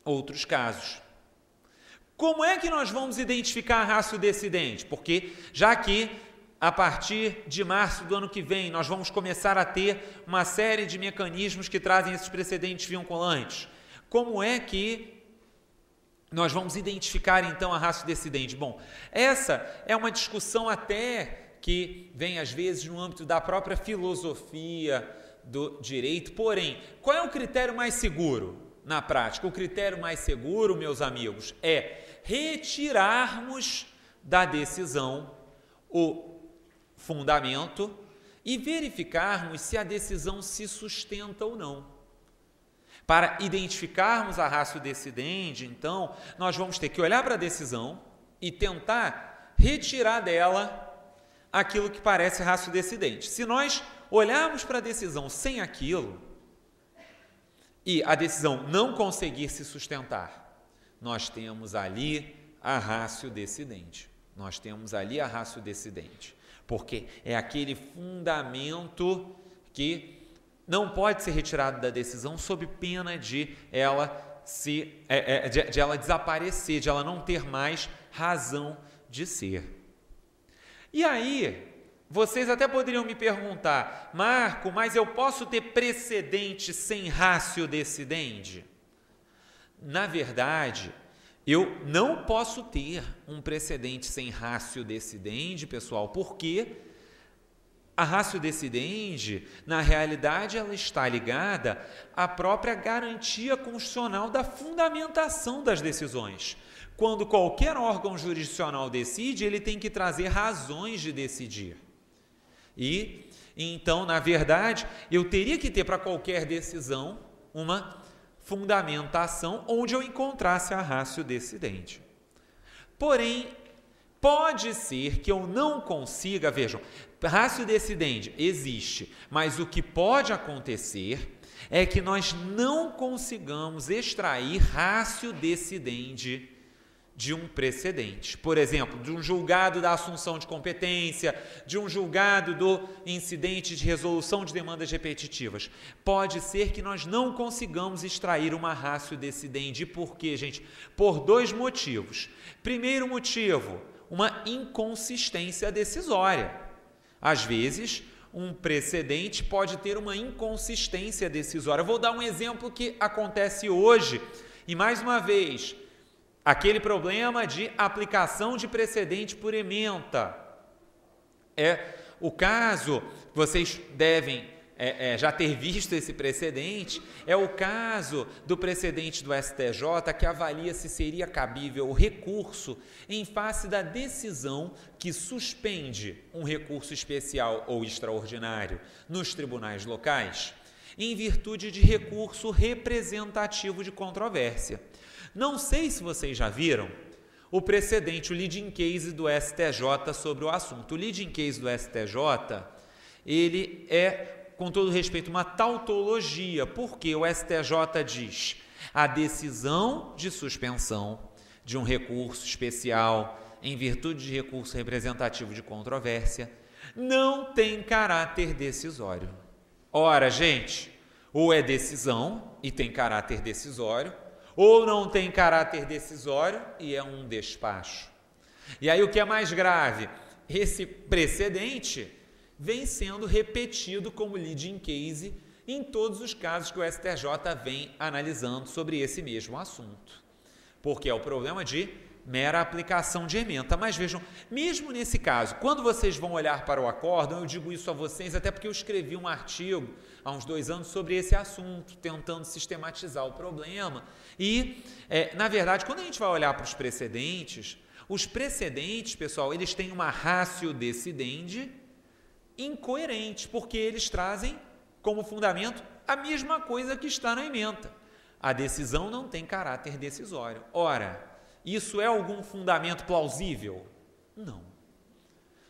outros casos. Como é que nós vamos identificar a ratio decidendi? Porque já que a partir de março do ano que vem nós vamos começar a ter uma série de mecanismos que trazem esses precedentes vinculantes, como é que nós vamos identificar então a ratio decidendi? Bom, essa é uma discussão até que vem às vezes no âmbito da própria filosofia do direito, porém, qual é o critério mais seguro na prática? O critério mais seguro, meus amigos, é retirarmos da decisão o fundamento e verificarmos se a decisão se sustenta ou não. Para identificarmos a ratio decidendi, então, nós vamos ter que olhar para a decisão e tentar retirar dela aquilo que parece ratio decidendi. Se nós olharmos para a decisão sem aquilo e a decisão não conseguir se sustentar, nós temos ali a ratio decidendi. Nós temos ali a ratio decidendi, porque é aquele fundamento que não pode ser retirado da decisão sob pena de ela de ela desaparecer, de ela não ter mais razão de ser. E aí, vocês até poderiam me perguntar, Marco, mas eu posso ter precedente sem ratio decidendi? Na verdade, eu não posso ter um precedente sem ratio decidendi, pessoal, porque a ratio decidendi, na realidade, ela está ligada à própria garantia constitucional da fundamentação das decisões. Quando qualquer órgão jurisdicional decide, ele tem que trazer razões de decidir. E, então, na verdade, eu teria que ter para qualquer decisão uma fundamentação onde eu encontrasse a ratio decidendi. Porém, pode ser que eu não consiga, vejam, ratio decidendi existe, mas o que pode acontecer é que nós não consigamos extrair ratio decidendi de um precedente. Por exemplo, de um julgado da assunção de competência, de um julgado do incidente de resolução de demandas repetitivas. Pode ser que nós não consigamos extrair uma ratio decidendi. Por quê, gente? Por dois motivos. Primeiro motivo, uma inconsistência decisória. Às vezes, um precedente pode ter uma inconsistência decisória. Eu vou dar um exemplo que acontece hoje, e mais uma vez, aquele problema de aplicação de precedente por ementa. É o caso, vocês devem já ter visto esse precedente, é o caso do precedente do STJ que avalia se seria cabível o recurso em face da decisão que suspende um recurso especial ou extraordinário nos tribunais locais, em virtude de recurso representativo de controvérsia. Não sei se vocês já viram o precedente, o leading case do STJ sobre o assunto. O leading case do STJ, ele é, com todo respeito, uma tautologia, porque o STJ diz a decisão de suspensão de um recurso especial em virtude de recurso representativo de controvérsia não tem caráter decisório. Ora, gente, ou é decisão e tem caráter decisório, ou não tem caráter decisório e é um despacho. E aí o que é mais grave? Esse precedente vem sendo repetido como leading case em todos os casos que o STJ vem analisando sobre esse mesmo assunto. Porque é o problema de mera aplicação de ementa. Mas vejam, mesmo nesse caso, quando vocês vão olhar para o acórdão, eu digo isso a vocês até porque eu escrevi um artigo há uns 2 anos sobre esse assunto, tentando sistematizar o problema. E, na verdade, quando a gente vai olhar para os precedentes, pessoal, eles têm uma ratio decidendi incoerente, porque eles trazem como fundamento a mesma coisa que está na ementa. A decisão não tem caráter decisório. Ora, isso é algum fundamento plausível? Não.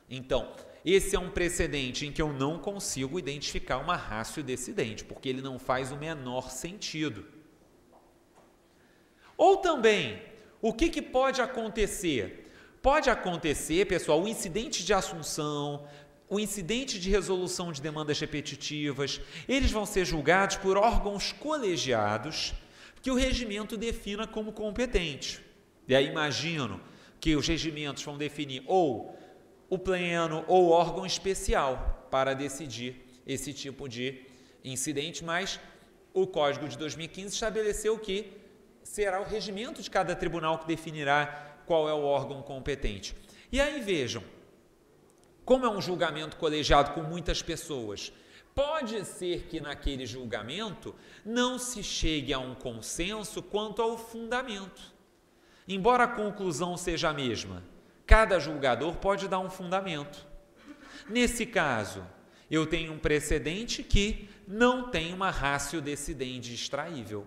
Então, esse é um precedente em que eu não consigo identificar uma ratio decidendi, porque ele não faz o menor sentido. Ou também, o que pode acontecer? pode acontecer, pessoal, o incidente de assunção, o incidente de resolução de demandas repetitivas, eles vão ser julgados por órgãos colegiados que o regimento defina como competente. E aí imagino que os regimentos vão definir ou o pleno ou órgão especial para decidir esse tipo de incidente, mas o Código de 2015 estabeleceu que será o regimento de cada tribunal que definirá qual é o órgão competente. E aí vejam, como é um julgamento colegiado com muitas pessoas, pode ser que naquele julgamento não se chegue a um consenso quanto ao fundamento. Embora a conclusão seja a mesma, cada julgador pode dar um fundamento. Nesse caso, eu tenho um precedente que não tem uma ratio decidendi extraível.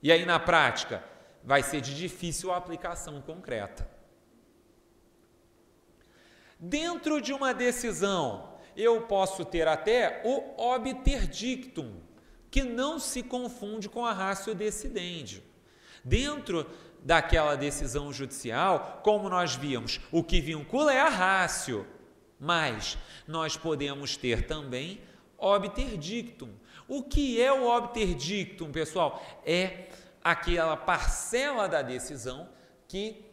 E aí, na prática, vai ser de difícil aplicação concreta. Dentro de uma decisão, eu posso ter até o obter dictum, que não se confunde com a ratio decidendi. Dentro daquela decisão judicial, como nós vimos, o que vincula é a ratio, mas nós podemos ter também obter dictum. O que é o obter dictum, pessoal? É aquela parcela da decisão que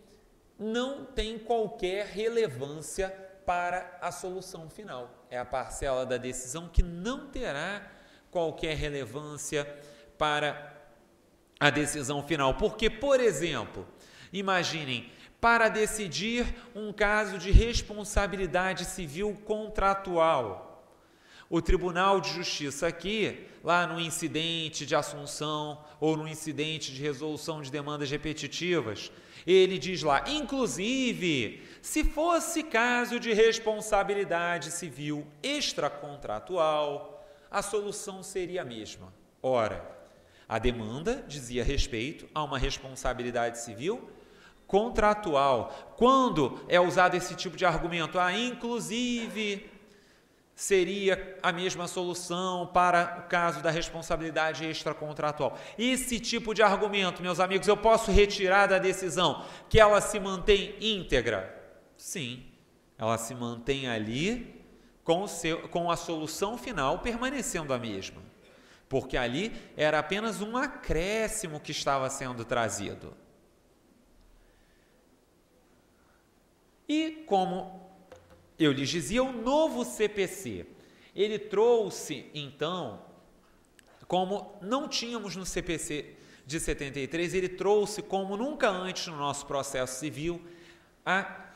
não tem qualquer relevância para a solução final. É a parcela da decisão que não terá qualquer relevância para a decisão final. Porque, por exemplo, imaginem, para decidir um caso de responsabilidade civil contratual, o Tribunal de Justiça aqui, lá no incidente de assunção ou no incidente de resolução de demandas repetitivas, ele diz lá, inclusive, se fosse caso de responsabilidade civil extracontratual, a solução seria a mesma. Ora, a demanda dizia respeito a uma responsabilidade civil contratual. Quando é usado esse tipo de argumento? Inclusive, seria a mesma solução para o caso da responsabilidade extracontratual. Esse tipo de argumento, meus amigos, eu posso retirar da decisão que ela se mantém íntegra? Sim, ela se mantém ali com a solução final permanecendo a mesma, porque ali era apenas um acréscimo que estava sendo trazido. E como eu lhes dizia, o novo CPC, ele trouxe, então, como não tínhamos no CPC de 73, ele trouxe, como nunca antes no nosso processo civil, a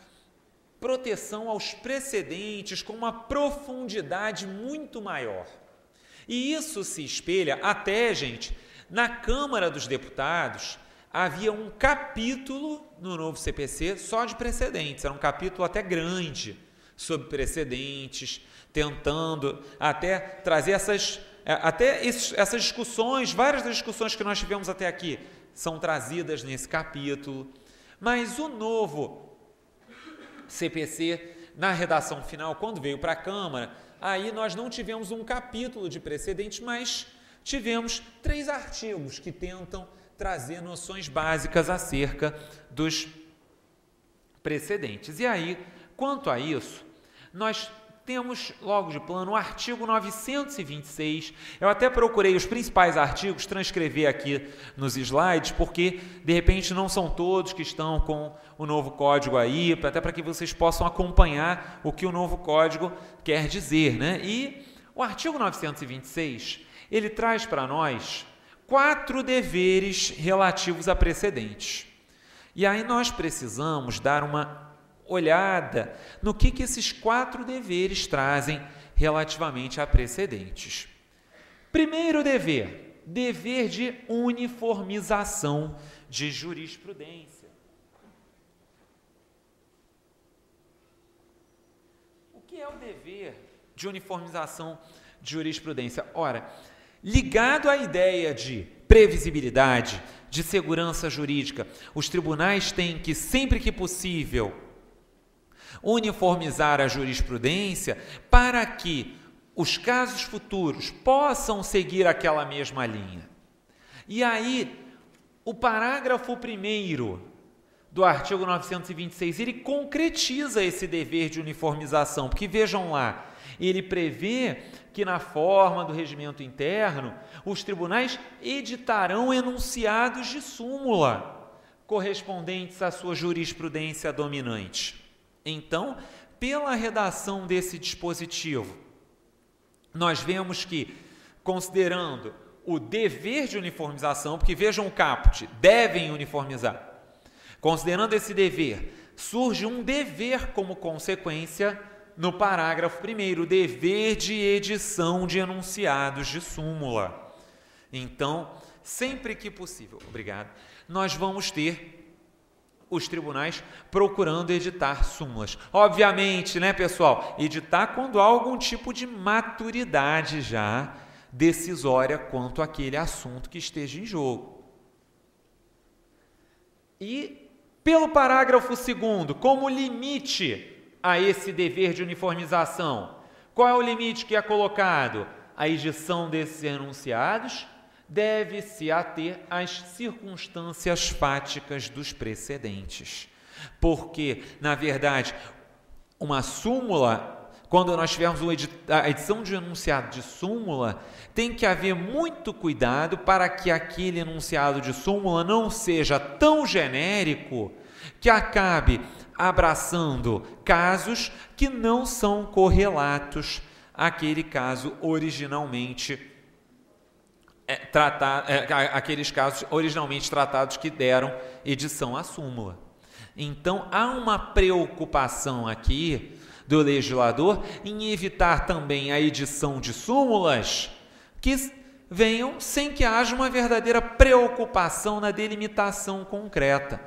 proteção aos precedentes com uma profundidade muito maior. E isso se espelha até, gente, na Câmara dos Deputados, havia um capítulo no novo CPC só de precedentes, era um capítulo até grande, sobre precedentes, tentando até trazer essas discussões, várias das discussões que nós tivemos até aqui são trazidas nesse capítulo, mas o novo CPC, na redação final, quando veio para a Câmara, aí nós não tivemos um capítulo de precedentes, mas tivemos 3 artigos que tentam trazer noções básicas acerca dos precedentes. E aí, quanto a isso, nós temos logo de plano o artigo 926. Eu até procurei os principais artigos, transcrever aqui nos slides, porque de repente não são todos que estão com o novo código aí, até para que vocês possam acompanhar o que o novo código quer dizer, né? E o artigo 926, ele traz para nós 4 deveres relativos a precedentes. E aí nós precisamos dar uma olhada no que esses 4 deveres trazem relativamente a precedentes. Primeiro dever, dever de uniformização de jurisprudência. O que é o dever de uniformização de jurisprudência? Ora, ligado à ideia de previsibilidade, de segurança jurídica, os tribunais têm que, sempre que possível, uniformizar a jurisprudência para que os casos futuros possam seguir aquela mesma linha. E aí, o parágrafo 1º do artigo 926, ele concretiza esse dever de uniformização, porque vejam lá, ele prevê que na forma do regimento interno, os tribunais editarão enunciados de súmula correspondentes à sua jurisprudência dominante. Então, pela redação desse dispositivo, nós vemos que, considerando o dever de uniformização, porque vejam o caput, devem uniformizar. Considerando esse dever, surge um dever como consequência no parágrafo 1º, dever de edição de enunciados de súmula. Então, sempre que possível, obrigado, nós vamos ter os tribunais procurando editar súmulas. Obviamente, né, pessoal, editar quando há algum tipo de maturidade já decisória quanto àquele assunto que esteja em jogo. E pelo parágrafo 2º, como limite a esse dever de uniformização, qual é o limite que é colocado? A edição desses enunciados deve-se ater às circunstâncias fáticas dos precedentes. Porque, na verdade, uma súmula, quando nós tivermos a edição de um enunciado de súmula, tem que haver muito cuidado para que aquele enunciado de súmula não seja tão genérico que acabe abraçando casos que não são correlatos àquele caso originalmente aqueles casos originalmente tratados que deram edição à súmula. Então, há uma preocupação aqui do legislador em evitar também a edição de súmulas que venham sem que haja uma verdadeira preocupação na delimitação concreta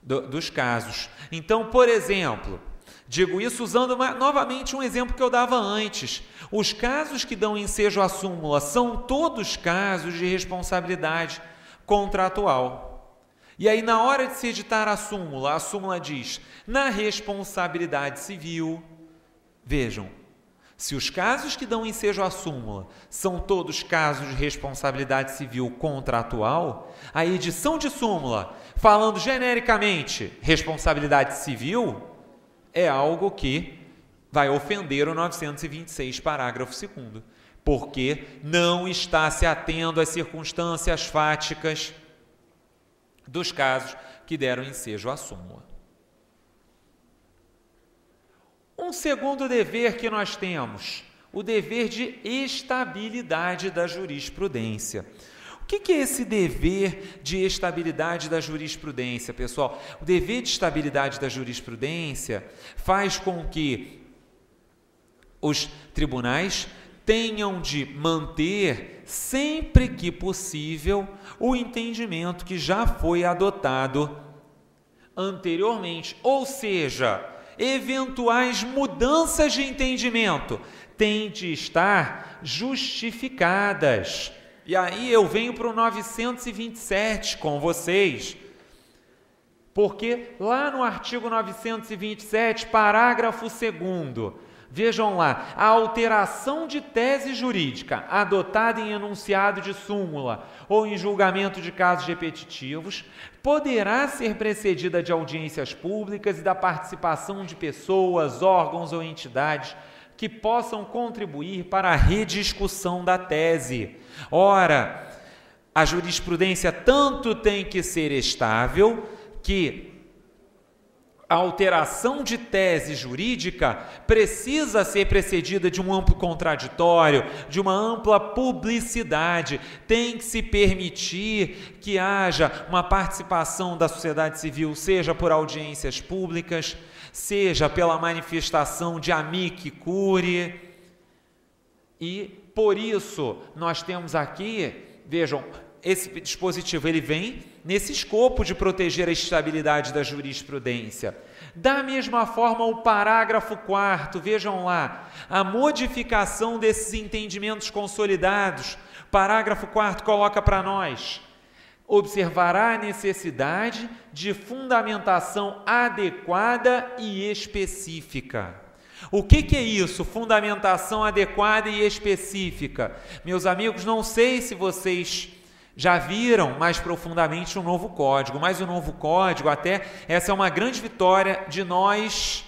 dos casos. Então, por exemplo, digo isso usando novamente um exemplo que eu dava antes. Os casos que dão ensejo à súmula são todos casos de responsabilidade contratual. E aí, na hora de se editar a súmula diz, na responsabilidade civil, vejam, se os casos que dão ensejo à súmula são todos casos de responsabilidade civil contratual, a edição de súmula, falando genericamente responsabilidade civil, é algo que vai ofender o 926, parágrafo 2º, porque não está se atendo às circunstâncias fáticas dos casos que deram ensejo à súmula. Um segundo dever que nós temos, o dever de estabilidade da jurisprudência. O que é esse dever de estabilidade da jurisprudência, pessoal? O dever de estabilidade da jurisprudência faz com que os tribunais tenham de manter, sempre que possível, o entendimento que já foi adotado anteriormente, ou seja, eventuais mudanças de entendimento têm de estar justificadas. E aí eu venho para o 927 com vocês, porque lá no artigo 927, parágrafo 2º, vejam lá, a alteração de tese jurídica adotada em enunciado de súmula ou em julgamento de casos repetitivos poderá ser precedida de audiências públicas e da participação de pessoas, órgãos ou entidades que possam contribuir para a rediscussão da tese. Ora, a jurisprudência tanto tem que ser estável que a alteração de tese jurídica precisa ser precedida de um amplo contraditório, de uma ampla publicidade. Tem que se permitir que haja uma participação da sociedade civil, seja por audiências públicas, seja pela manifestação de amici curiae. E, por isso, nós temos aqui, vejam, esse dispositivo ele vem nesse escopo de proteger a estabilidade da jurisprudência. Da mesma forma, o parágrafo 4º, vejam lá, a modificação desses entendimentos consolidados. Parágrafo 4º coloca para nós: observará a necessidade de fundamentação adequada e específica. O que é isso? Fundamentação adequada e específica. Meus amigos, não sei se vocês já viram mais profundamente o novo código, mas o novo código, até essa é uma grande vitória de nós,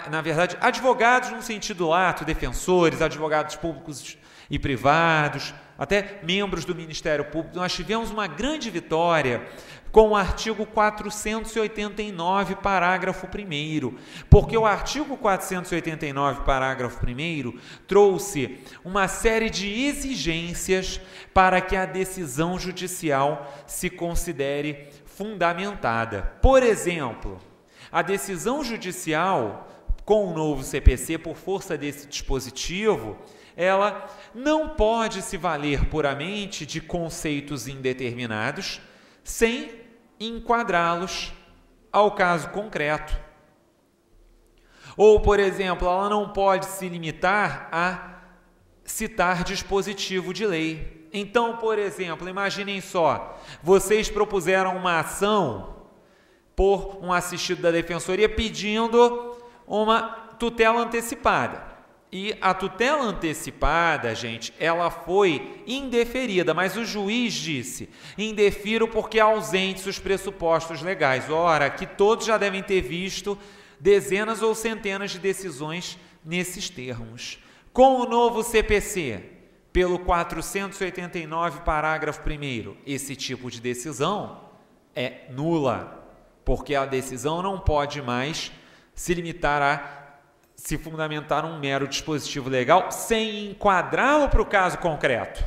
na verdade, advogados no sentido lato, defensores, advogados públicos e privados, até membros do Ministério Público. Nós tivemos uma grande vitória com o artigo 489, parágrafo 1º, porque o artigo 489, parágrafo 1º, trouxe uma série de exigências para que a decisão judicial se considere fundamentada. Por exemplo, a decisão judicial, com o novo CPC, por força desse dispositivo, ela não pode se valer puramente de conceitos indeterminados, sem enquadrá-los ao caso concreto. Ou, por exemplo, ela não pode se limitar a citar dispositivo de lei. Então, por exemplo, imaginem só, vocês propuseram uma ação por um assistido da Defensoria pedindo uma tutela antecipada. E a tutela antecipada, gente, ela foi indeferida, mas o juiz disse, indefiro porque ausentes os pressupostos legais. Ora, que todos já devem ter visto dezenas ou centenas de decisões nesses termos. Com o novo CPC, pelo 489, parágrafo 1º, esse tipo de decisão é nula, porque a decisão não pode mais se limitar a se fundamentar um mero dispositivo legal sem enquadrá-lo para o caso concreto.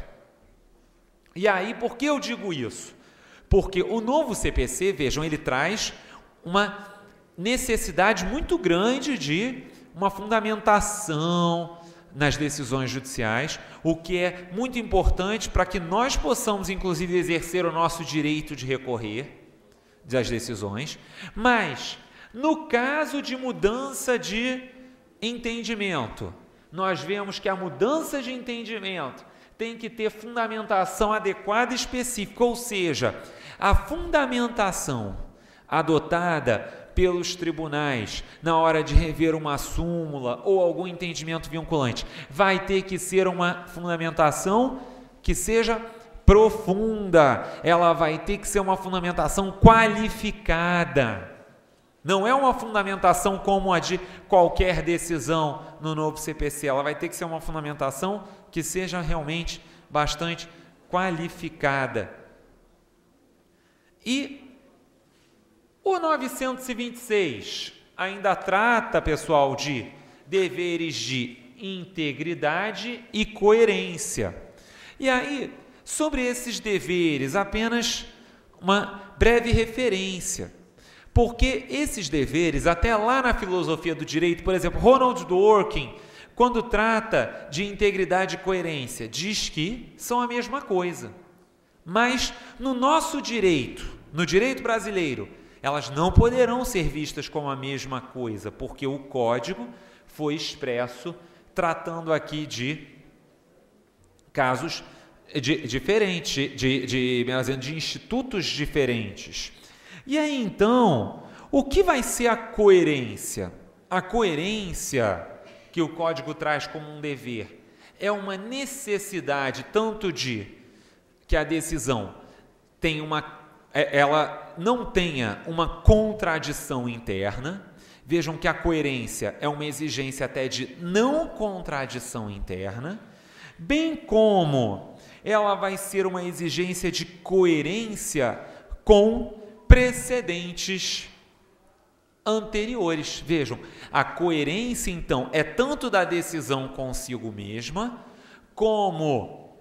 E aí, por que eu digo isso? Porque o novo CPC, vejam, ele traz uma necessidade muito grande de uma fundamentação nas decisões judiciais, o que é muito importante para que nós possamos, inclusive, exercer o nosso direito de recorrer das decisões, mas, no caso de mudança de entendimento, nós vemos que a mudança de entendimento tem que ter fundamentação adequada e específica, ou seja, a fundamentação adotada pelos tribunais na hora de rever uma súmula ou algum entendimento vinculante vai ter que ser uma fundamentação que seja profunda, ela vai ter que ser uma fundamentação qualificada. Não é uma fundamentação como a de qualquer decisão no novo CPC, ela vai ter que ser uma fundamentação que seja realmente bastante qualificada. E o 926 ainda trata, pessoal, de deveres de integridade e coerência. E aí, sobre esses deveres, apenas uma breve referência. Porque esses deveres, até lá na filosofia do direito, por exemplo, Ronald Dworkin, quando trata de integridade e coerência, diz que são a mesma coisa. Mas no nosso direito, no direito brasileiro, elas não poderão ser vistas como a mesma coisa, porque o código foi expresso tratando aqui de casos diferentes, de institutos diferentes. E aí, então, o que vai ser a coerência? A coerência que o Código traz como um dever é uma necessidade tanto de que a decisão tenha ela não tenha uma contradição interna. Vejam que a coerência é uma exigência até de não contradição interna, bem como ela vai ser uma exigência de coerência com precedentes anteriores. Vejam, a coerência, então, é tanto da decisão consigo mesma, como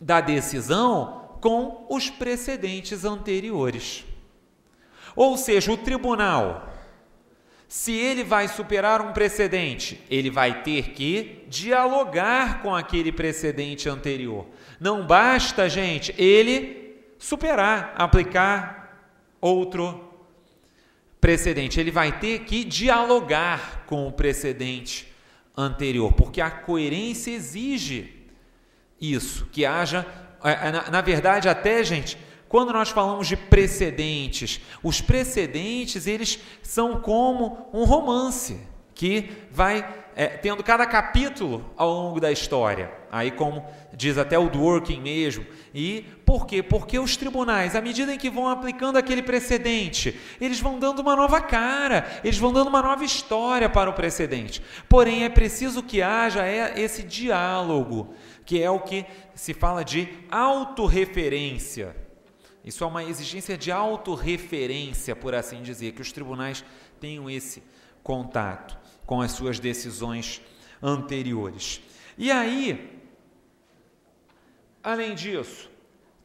da decisão com os precedentes anteriores. Ou seja, o tribunal, se ele vai superar um precedente, ele vai ter que dialogar com aquele precedente anterior. Não basta, gente, ele superar, aplicar outro precedente. Ele vai ter que dialogar com o precedente anterior, porque a coerência exige isso, que haja, na verdade, até, gente, quando nós falamos de precedentes, os precedentes, eles são como um romance, que vai tendo cada capítulo ao longo da história. Aí, como diz até o Dworkin mesmo. E por quê? Porque os tribunais, à medida em que vão aplicando aquele precedente, eles vão dando uma nova cara, eles vão dando uma nova história para o precedente. Porém, é preciso que haja esse diálogo, que é o que se fala de autorreferência. Isso é uma exigência de autorreferência, por assim dizer, que os tribunais tenham esse contato com as suas decisões anteriores. E aí, além disso,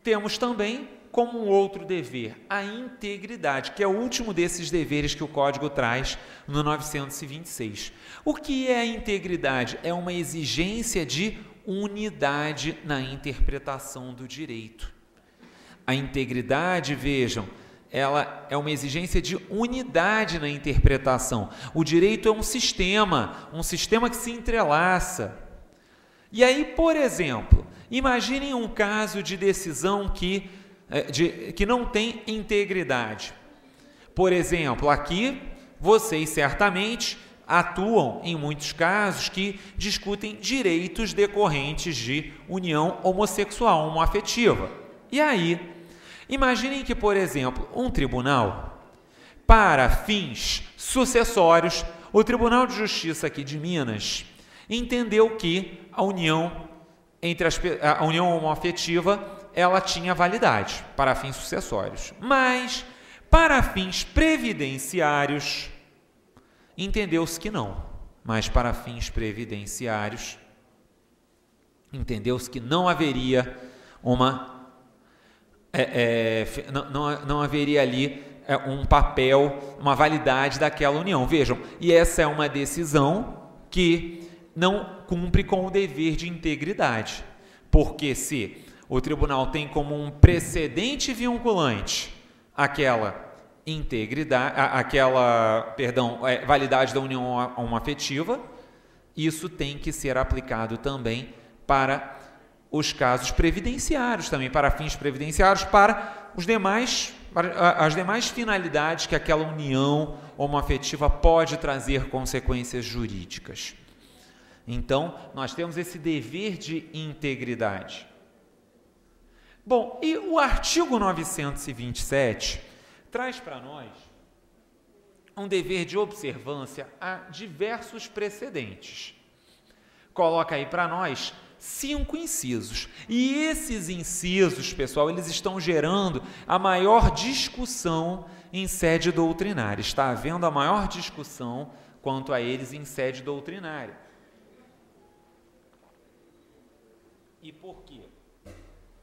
temos também como um outro dever a integridade, que é o último desses deveres que o Código traz no 926. O que é a integridade? É uma exigência de unidade na interpretação do direito. A integridade, vejam, ela é uma exigência de unidade na interpretação. O direito é um sistema que se entrelaça. E aí, por exemplo, imaginem um caso de decisão que não tem integridade. Por exemplo, aqui, vocês certamente atuam em muitos casos que discutem direitos decorrentes de união homossexual, homoafetiva. E aí, imaginem que, por exemplo, um tribunal, para fins sucessórios, o Tribunal de Justiça aqui de Minas entendeu que a união homoafetiva ela tinha validade para fins sucessórios, mas para fins previdenciários entendeu-se que não. Mas para fins previdenciários entendeu-se que não haveria não haveria ali um papel, uma validade daquela união. Vejam, e essa é uma decisão que não cumpre com o dever de integridade, porque se o tribunal tem como um precedente vinculante aquela validade da união homoafetiva, isso tem que ser aplicado também para os casos previdenciários, também para fins previdenciários, para as demais finalidades que aquela união homoafetiva pode trazer consequências jurídicas. Então, nós temos esse dever de integridade. Bom, e o artigo 927 traz para nós um dever de observância a diversos precedentes. Coloca aí para nós 5 incisos. E esses incisos, pessoal, eles estão gerando a maior discussão em sede doutrinária. Está havendo a maior discussão quanto a eles em sede doutrinária. E por quê?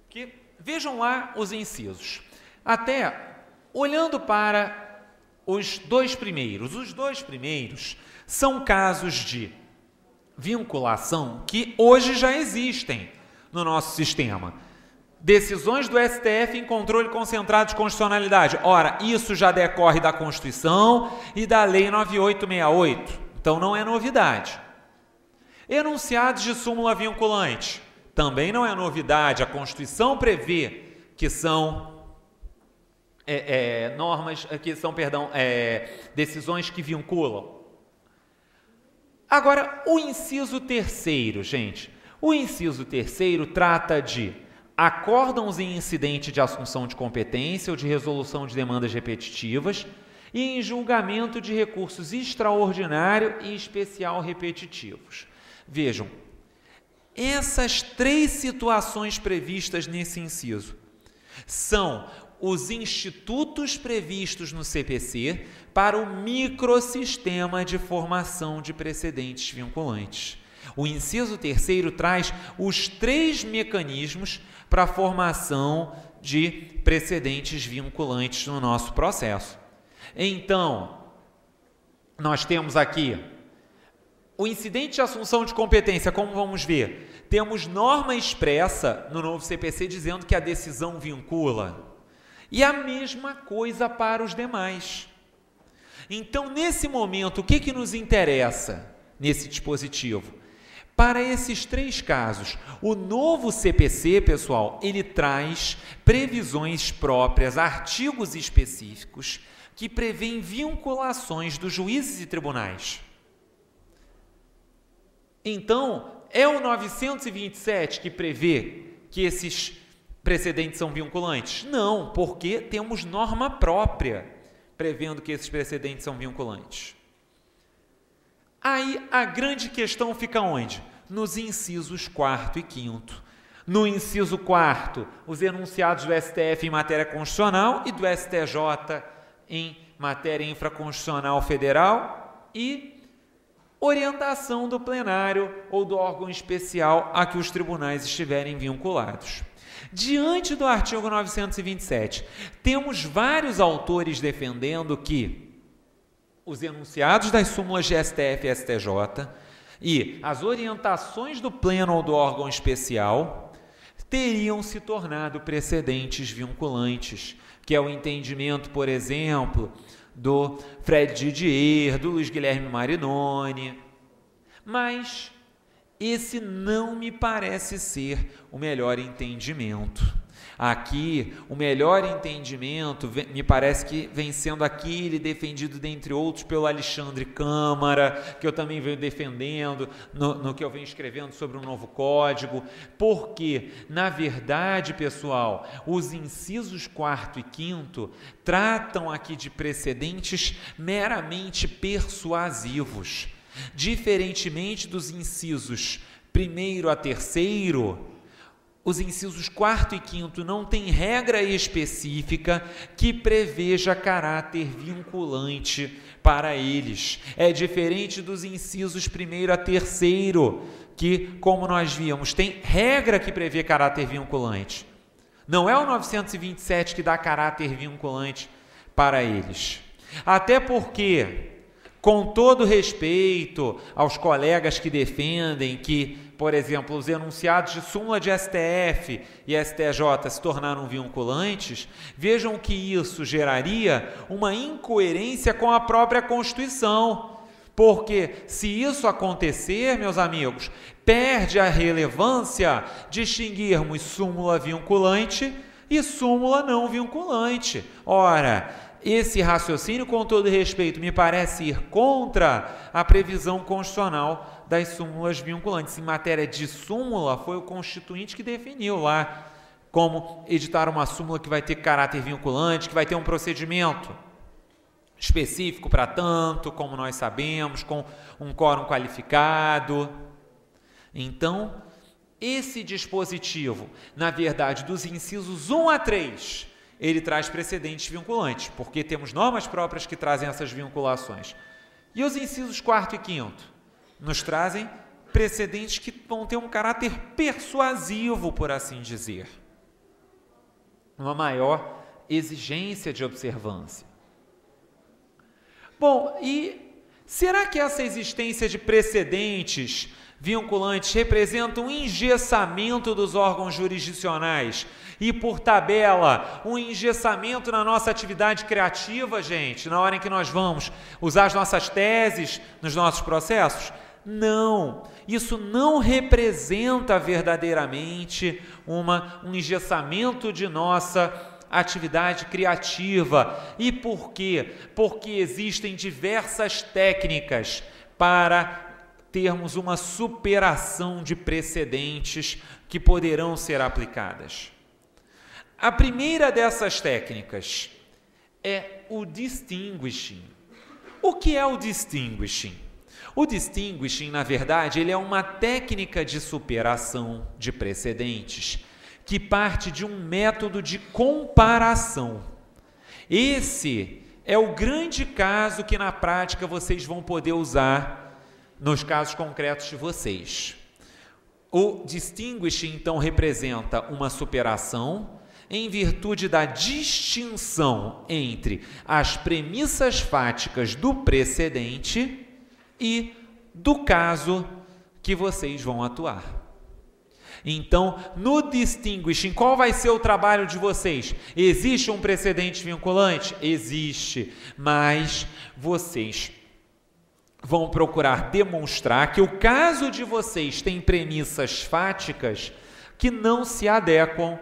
Porque vejam lá os incisos. Até olhando para os dois primeiros são casos de vinculação que hoje já existem no nosso sistema. Decisões do STF em controle concentrado de constitucionalidade. Ora, isso já decorre da Constituição e da Lei 9868. Então, não é novidade. Enunciados de súmula vinculante. Também não é novidade. A Constituição prevê que são decisões que vinculam. Agora, o inciso 3º, gente. O inciso 3º trata de acórdãos em incidente de assunção de competência ou de resolução de demandas repetitivas e em julgamento de recursos extraordinário e especial repetitivos. Vejam, essas 3 situações previstas nesse inciso são os institutos previstos no CPC para o microsistema de formação de precedentes vinculantes. O inciso 3º traz os 3 mecanismos para a formação de precedentes vinculantes no nosso processo. Então, nós temos aqui o incidente de assunção de competência, como vamos ver, temos norma expressa no novo CPC dizendo que a decisão vincula. E a mesma coisa para os demais. Então, nesse momento, o que nos interessa nesse dispositivo? Para esses 3 casos, o novo CPC, pessoal, ele traz previsões próprias, artigos específicos, que prevêem vinculações dos juízes e tribunais. Então, é o 927 que prevê que esses precedentes são vinculantes? Não, porque temos norma própria prevendo que esses precedentes são vinculantes. Aí a grande questão fica onde? Nos incisos 4º e 5º. No inciso 4º, os enunciados do STF em matéria constitucional e do STJ em matéria infraconstitucional federal e orientação do plenário ou do órgão especial a que os tribunais estiverem vinculados. Diante do artigo 927, temos vários autores defendendo que os enunciados das súmulas de STF e STJ e as orientações do pleno ou do órgão especial teriam se tornado precedentes vinculantes, que é o entendimento, por exemplo, do Fred Didier, do Luiz Guilherme Marinoni. Mas esse não me parece ser o melhor entendimento. Aqui, o melhor entendimento me parece que vem sendo aquele defendido, dentre outros, pelo Alexandre Câmara, que eu também venho defendendo no que eu venho escrevendo sobre o novo código, porque, na verdade, pessoal, os incisos 4º e 5º tratam aqui de precedentes meramente persuasivos. Diferentemente dos incisos 1º a 3º, os incisos 4º e 5º não têm regra específica que preveja caráter vinculante para eles. É diferente dos incisos 1º a 3º, que, como nós vimos, tem regra que prevê caráter vinculante. Não é o 927 que dá caráter vinculante para eles. Até porque, com todo respeito aos colegas que defendem que, por exemplo, os enunciados de súmula de STF e STJ se tornaram vinculantes, vejam que isso geraria uma incoerência com a própria Constituição. Porque se isso acontecer, meus amigos, perde a relevância distinguirmos súmula vinculante e súmula não vinculante. Ora, esse raciocínio, com todo respeito, me parece ir contra a previsão constitucional das súmulas vinculantes. Em matéria de súmula, foi o Constituinte que definiu lá como editar uma súmula que vai ter caráter vinculante, que vai ter um procedimento específico para tanto, como nós sabemos, com um quórum qualificado. Então, esse dispositivo, na verdade, dos incisos 1 a 3, ele traz precedentes vinculantes, porque temos normas próprias que trazem essas vinculações. E os incisos 4º e 5º nos trazem precedentes que vão ter um caráter persuasivo, por assim dizer. Uma maior exigência de observância. Bom, e será que essa existência de precedentes vinculantes representa um engessamento dos órgãos jurisdicionais e, por tabela, um engessamento na nossa atividade criativa, gente, na hora em que nós vamos usar as nossas teses nos nossos processos? Não, isso não representa verdadeiramente um engessamento de nossa atividade criativa. E por quê? Porque existem diversas técnicas para termos uma superação de precedentes que poderão ser aplicadas. A primeira dessas técnicas é o distinguishing. O que é o distinguishing? O distinguishing, na verdade, ele é uma técnica de superação de precedentes que parte de um método de comparação. Esse é o grande caso que, na prática, vocês vão poder usar nos casos concretos de vocês. O distinguishing, então, representa uma superação em virtude da distinção entre as premissas fáticas do precedente e do caso que vocês vão atuar. Então, no distinguishing, qual vai ser o trabalho de vocês? Existe um precedente vinculante? Existe, mas vocês vão procurar demonstrar que o caso de vocês tem premissas fáticas que não se adequam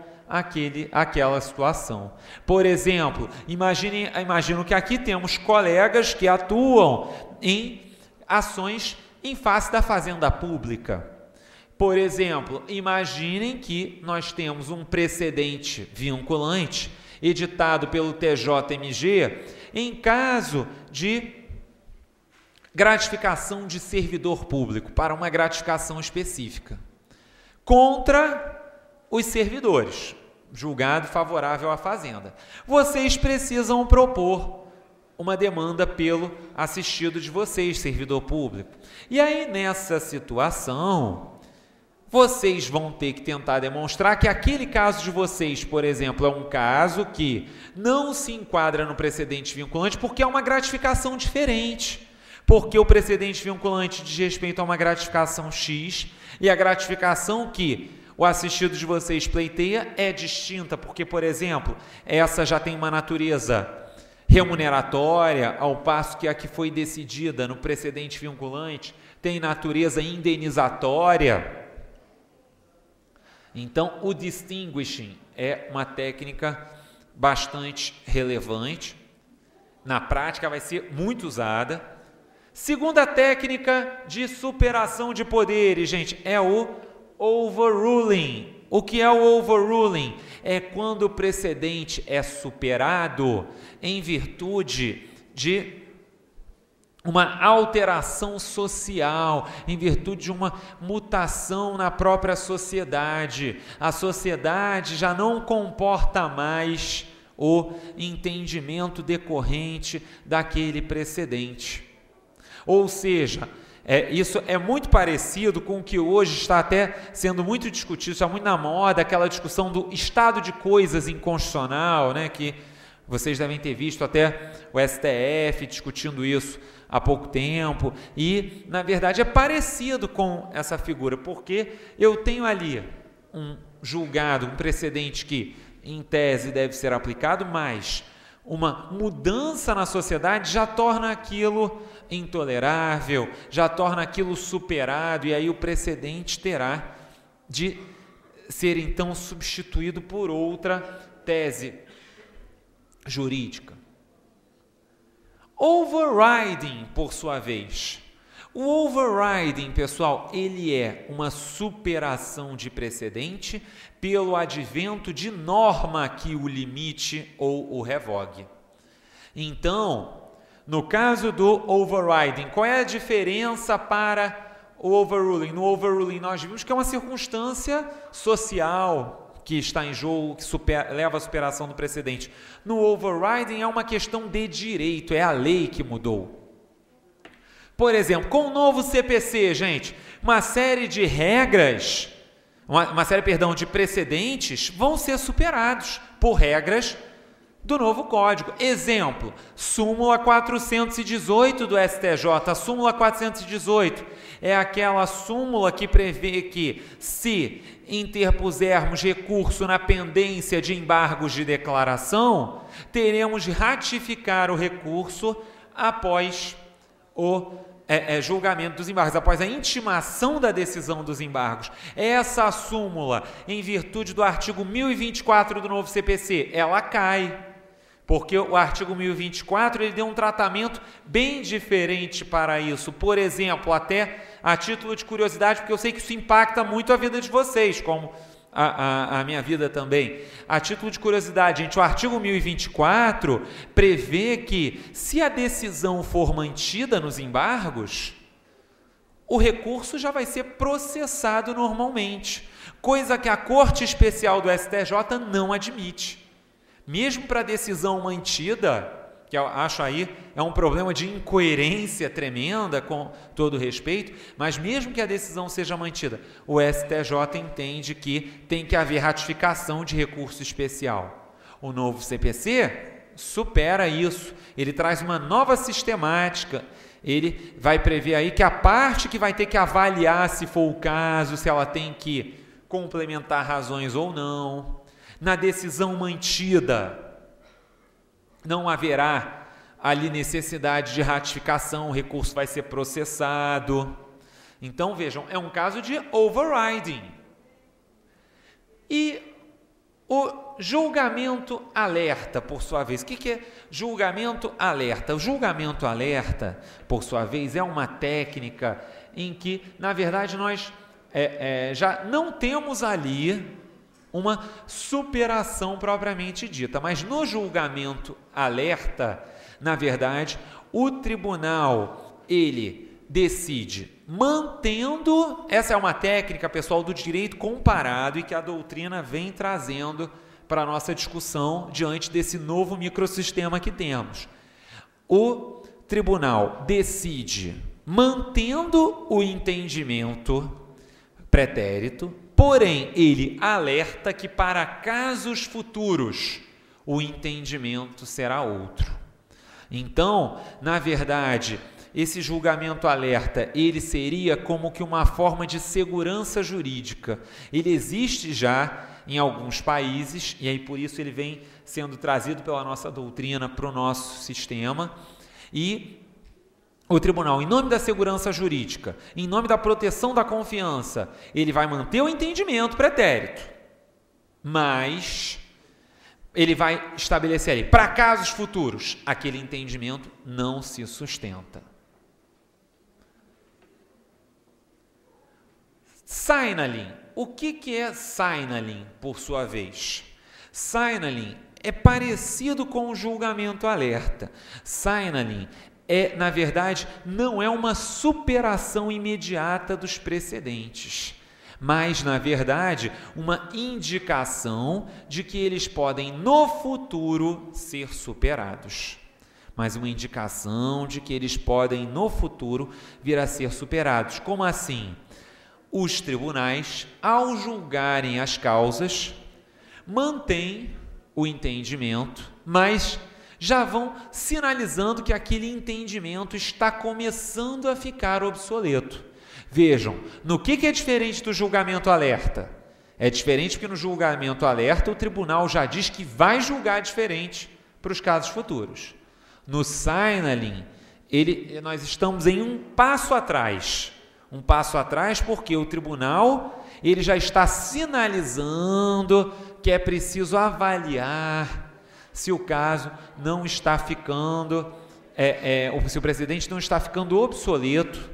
àquela situação. Por exemplo, imagino que aqui temos colegas que atuam em ações em face da fazenda pública. Por exemplo, imaginem que nós temos um precedente vinculante editado pelo TJMG em caso de gratificação de servidor público para uma gratificação específica contra os servidores, julgado favorável à fazenda. Vocês precisam propor uma demanda pelo assistido de vocês, servidor público. E aí, nessa situação, vocês vão ter que tentar demonstrar que aquele caso de vocês, por exemplo, é um caso que não se enquadra no precedente vinculante porque é uma gratificação diferente. Porque o precedente vinculante diz respeito a uma gratificação X e a gratificação que o assistido de vocês pleiteia é distinta, porque, por exemplo, essa já tem uma natureza remuneratória, ao passo que a que foi decidida no precedente vinculante tem natureza indenizatória. Então, o distinguishing é uma técnica bastante relevante. Na prática, vai ser muito usada. Segunda técnica de superação de poderes, gente, é o overruling. O que é o overruling? É quando o precedente é superado em virtude de uma alteração social, em virtude de uma mutação na própria sociedade. A sociedade já não comporta mais o entendimento decorrente daquele precedente. Ou seja, isso é muito parecido com o que hoje está até sendo muito discutido, está muito na moda, aquela discussão do estado de coisas inconstitucional, né, que vocês devem ter visto até o STF discutindo isso há pouco tempo, e, na verdade, é parecido com essa figura, porque eu tenho ali um julgado, um precedente que, em tese, deve ser aplicado, mas uma mudança na sociedade já torna aquilo intolerável, já torna aquilo superado, e aí o precedente terá de ser, então, substituído por outra tese jurídica. Overriding, por sua vez. O overriding, pessoal, ele é uma superação de precedente pelo advento de norma que o limite ou o revogue. Então, no caso do overriding, qual é a diferença para o overruling? No overruling nós vimos que é uma circunstância social que está em jogo, que leva à superação do precedente. No overriding é uma questão de direito, é a lei que mudou. Por exemplo, com o novo CPC, gente, uma série de regras, de precedentes vão ser superados por regras do novo Código. Exemplo, súmula 418 do STJ. A súmula 418 é aquela súmula que prevê que, se interpusermos recurso na pendência de embargos de declaração, teremos de ratificar o recurso após o julgamento dos embargos, após a intimação da decisão dos embargos. Essa súmula, em virtude do artigo 1024 do novo CPC, ela cai, porque o artigo 1024 ele deu um tratamento bem diferente para isso. Por exemplo, até a título de curiosidade, porque eu sei que isso impacta muito a vida de vocês, como a minha vida também. A título de curiosidade, gente, o artigo 1024 prevê que, se a decisão for mantida nos embargos, o recurso já vai ser processado normalmente, coisa que a Corte Especial do STJ não admite. Mesmo para a decisão mantida, que eu acho aí é um problema de incoerência tremenda, com todo respeito, mas mesmo que a decisão seja mantida, o STJ entende que tem que haver ratificação de recurso especial. O novo CPC supera isso, ele traz uma nova sistemática, ele vai prever aí que a parte que vai ter que avaliar, se for o caso, se ela tem que complementar razões ou não. Na decisão mantida, não haverá ali necessidade de ratificação, o recurso vai ser processado. Então, vejam, é um caso de overriding. E O julgamento alerta, por sua vez. O que é julgamento alerta? O julgamento alerta, por sua vez, é uma técnica em que, na verdade, nós já não temos ali uma superação propriamente dita, mas no julgamento alerta, na verdade, o tribunal, ele decide mantendo, essa é uma técnica, pessoal, do direito comparado e que a doutrina vem trazendo para a nossa discussão diante desse novo microsistema que temos. O tribunal decide mantendo o entendimento pretérito, porém ele alerta que para casos futuros o entendimento será outro. Então, na verdade, esse julgamento alerta, ele seria como que uma forma de segurança jurídica. Ele existe já em alguns países, e aí por isso ele vem sendo trazido pela nossa doutrina para o nosso sistema, e o tribunal, em nome da segurança jurídica, em nome da proteção da confiança, ele vai manter o entendimento pretérito, mas ele vai estabelecer ali, para casos futuros, aquele entendimento não se sustenta. Signaling. O que é signaling, por sua vez? Signaling é parecido com o julgamento alerta. Signaling na verdade, não é uma superação imediata dos precedentes, mas, na verdade, uma indicação de que eles podem, no futuro, ser superados. Mas uma indicação de que eles podem, no futuro, vir a ser superados. Como assim? Os tribunais, ao julgarem as causas, mantêm o entendimento, mas já vão sinalizando que aquele entendimento está começando a ficar obsoleto. Vejam, no que é diferente do julgamento alerta? É diferente porque no julgamento alerta o tribunal já diz que vai julgar diferente para os casos futuros. No signaling, nós estamos em um passo atrás. Um passo atrás porque o tribunal ele já está sinalizando que é preciso avaliar se o caso não está ficando, ou se o precedente não está ficando obsoleto,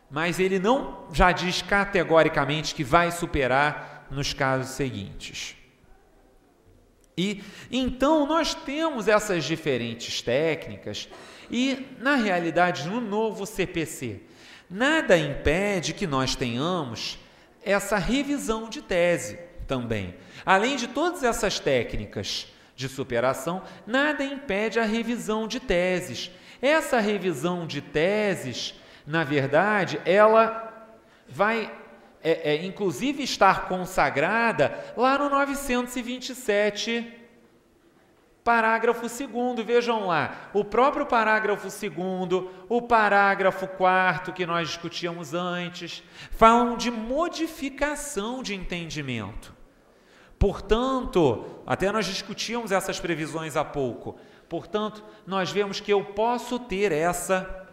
mas ele não já diz categoricamente que vai superar nos casos seguintes. E então nós temos essas diferentes técnicas e, na realidade, no novo CPC, nada impede que nós tenhamos essa revisão de tese também. Além de todas essas técnicas de superação, nada impede a revisão de teses. Essa revisão de teses, na verdade, ela vai, inclusive, estar consagrada lá no 927, parágrafo 2º. Vejam lá, o próprio parágrafo 2º, o parágrafo 4º que nós discutíamos antes, falam de modificação de entendimento. Portanto, até nós discutíamos essas previsões há pouco. Portanto, nós vemos que eu posso ter essa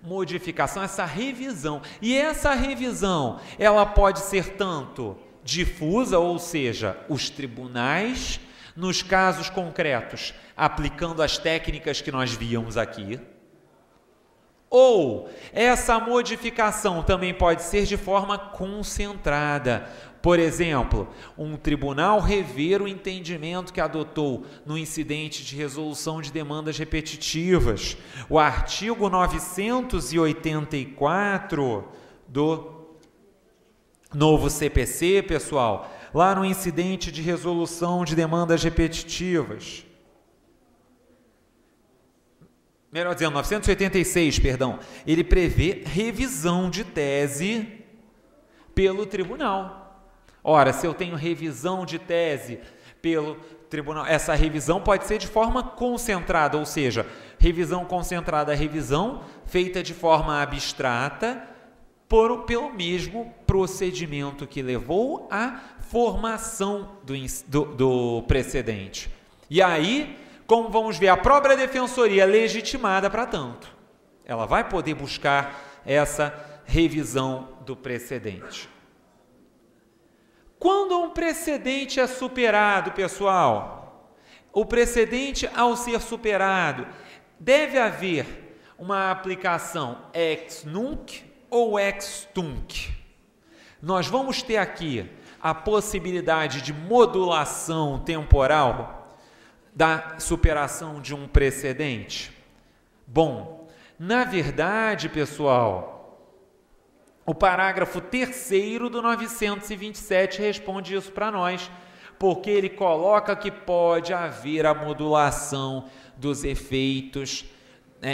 modificação, essa revisão. E essa revisão, ela pode ser tanto difusa, ou seja, os tribunais, nos casos concretos, aplicando as técnicas que nós víamos aqui, ou essa modificação também pode ser de forma concentrada. Por exemplo, um tribunal rever o entendimento que adotou no incidente de resolução de demandas repetitivas. O artigo 984 do novo CPC, pessoal, lá no incidente de resolução de demandas repetitivas. Melhor dizendo, 986, perdão, ele prevê revisão de tese pelo tribunal. Ora, se eu tenho revisão de tese pelo tribunal, essa revisão pode ser de forma concentrada, ou seja, revisão concentrada é revisão feita de forma abstrata pelo mesmo procedimento que levou à formação do precedente. E aí, como vamos ver, a própria defensoria é legitimada para tanto. Ela vai poder buscar essa revisão do precedente. Quando um precedente é superado, pessoal, o precedente ao ser superado, deve haver uma aplicação ex nunc ou ex tunc. Nós vamos ter aqui a possibilidade de modulação temporal da superação de um precedente. Bom, na verdade, pessoal, o parágrafo 3º do 927 responde isso para nós, porque ele coloca que pode haver a modulação dos efeitos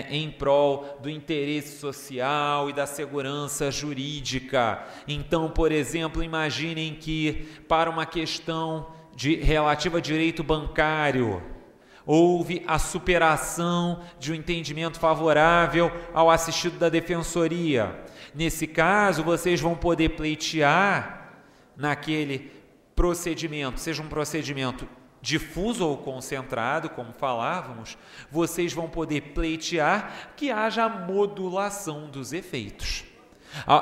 em prol do interesse social e da segurança jurídica. Então, por exemplo, imaginem que para uma questão relativa a direito bancário, houve a superação de um entendimento favorável ao assistido da defensoria. Nesse caso, vocês vão poder pleitear naquele procedimento, seja um procedimento difuso ou concentrado, como falávamos, vocês vão poder pleitear que haja a modulação dos efeitos.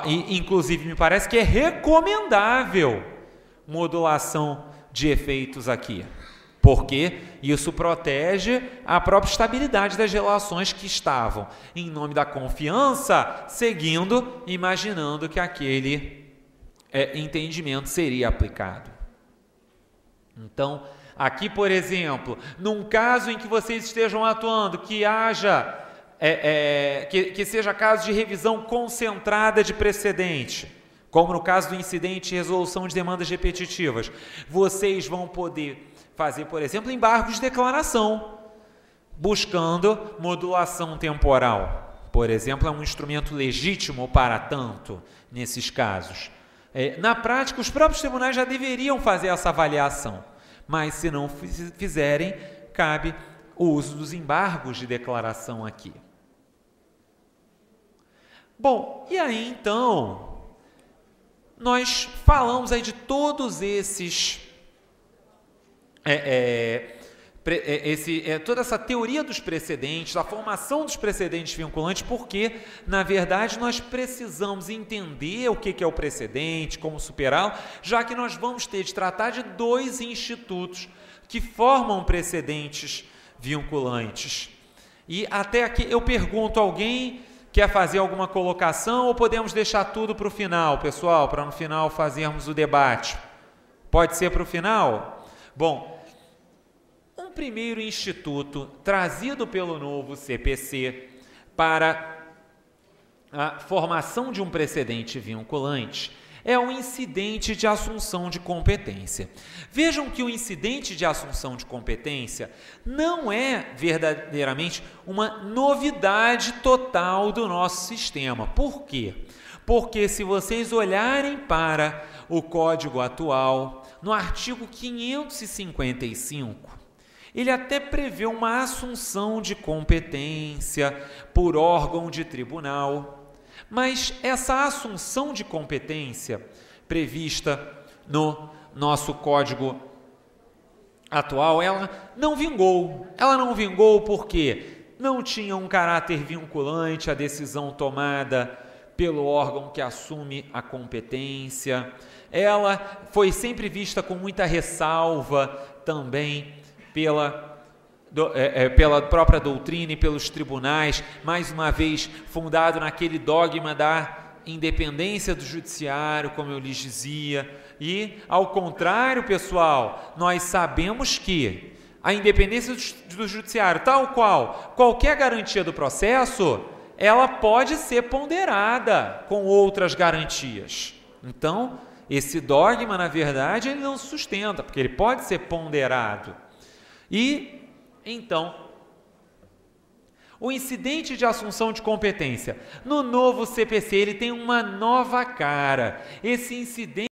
E, inclusive, me parece que é recomendável modulação de efeitos aqui, porque isso protege a própria estabilidade das relações que estavam, em nome da confiança, seguindo, imaginando que aquele entendimento seria aplicado. Então, aqui, por exemplo, num caso em que vocês estejam atuando, que haja, que seja caso de revisão concentrada de precedente, como no caso do incidente de resolução de demandas repetitivas, vocês vão poder fazer, por exemplo, embargos de declaração, buscando modulação temporal. Por exemplo, é um instrumento legítimo para tanto nesses casos. Na prática, os próprios tribunais já deveriam fazer essa avaliação, mas se não fizerem, cabe o uso dos embargos de declaração aqui. Bom, e aí então, nós falamos aí de todos esses, toda essa teoria dos precedentes, a formação dos precedentes vinculantes, porque, na verdade, nós precisamos entender o que é o precedente, como superá-lo, já que nós vamos ter de tratar de dois institutos que formam precedentes vinculantes. E até aqui eu pergunto, alguém quer fazer alguma colocação ou podemos deixar tudo para o final, pessoal, para no final fazermos o debate? Pode ser para o final? Bom, um primeiro instituto trazido pelo novo CPC para a formação de um precedente vinculante é o incidente de assunção de competência. Vejam que o incidente de assunção de competência não é verdadeiramente uma novidade total do nosso sistema. Por quê? Porque se vocês olharem para o Código atual, no artigo 555, ele até prevê uma assunção de competência por órgão de tribunal, mas essa assunção de competência prevista no nosso Código atual, ela não vingou. Ela não vingou porque não tinha um caráter vinculante a decisão tomada pelo órgão que assume a competência. Ela foi sempre vista com muita ressalva também pela própria doutrina e pelos tribunais, mais uma vez fundado naquele dogma da independência do judiciário, como eu lhes dizia. E, ao contrário, pessoal, nós sabemos que a independência do judiciário, tal qual qualquer garantia do processo, ela pode ser ponderada com outras garantias. Então, esse dogma, na verdade, ele não se sustenta, porque ele pode ser ponderado. E, então, o incidente de assunção de competência no novo CPC, ele tem uma nova cara. Esse incidente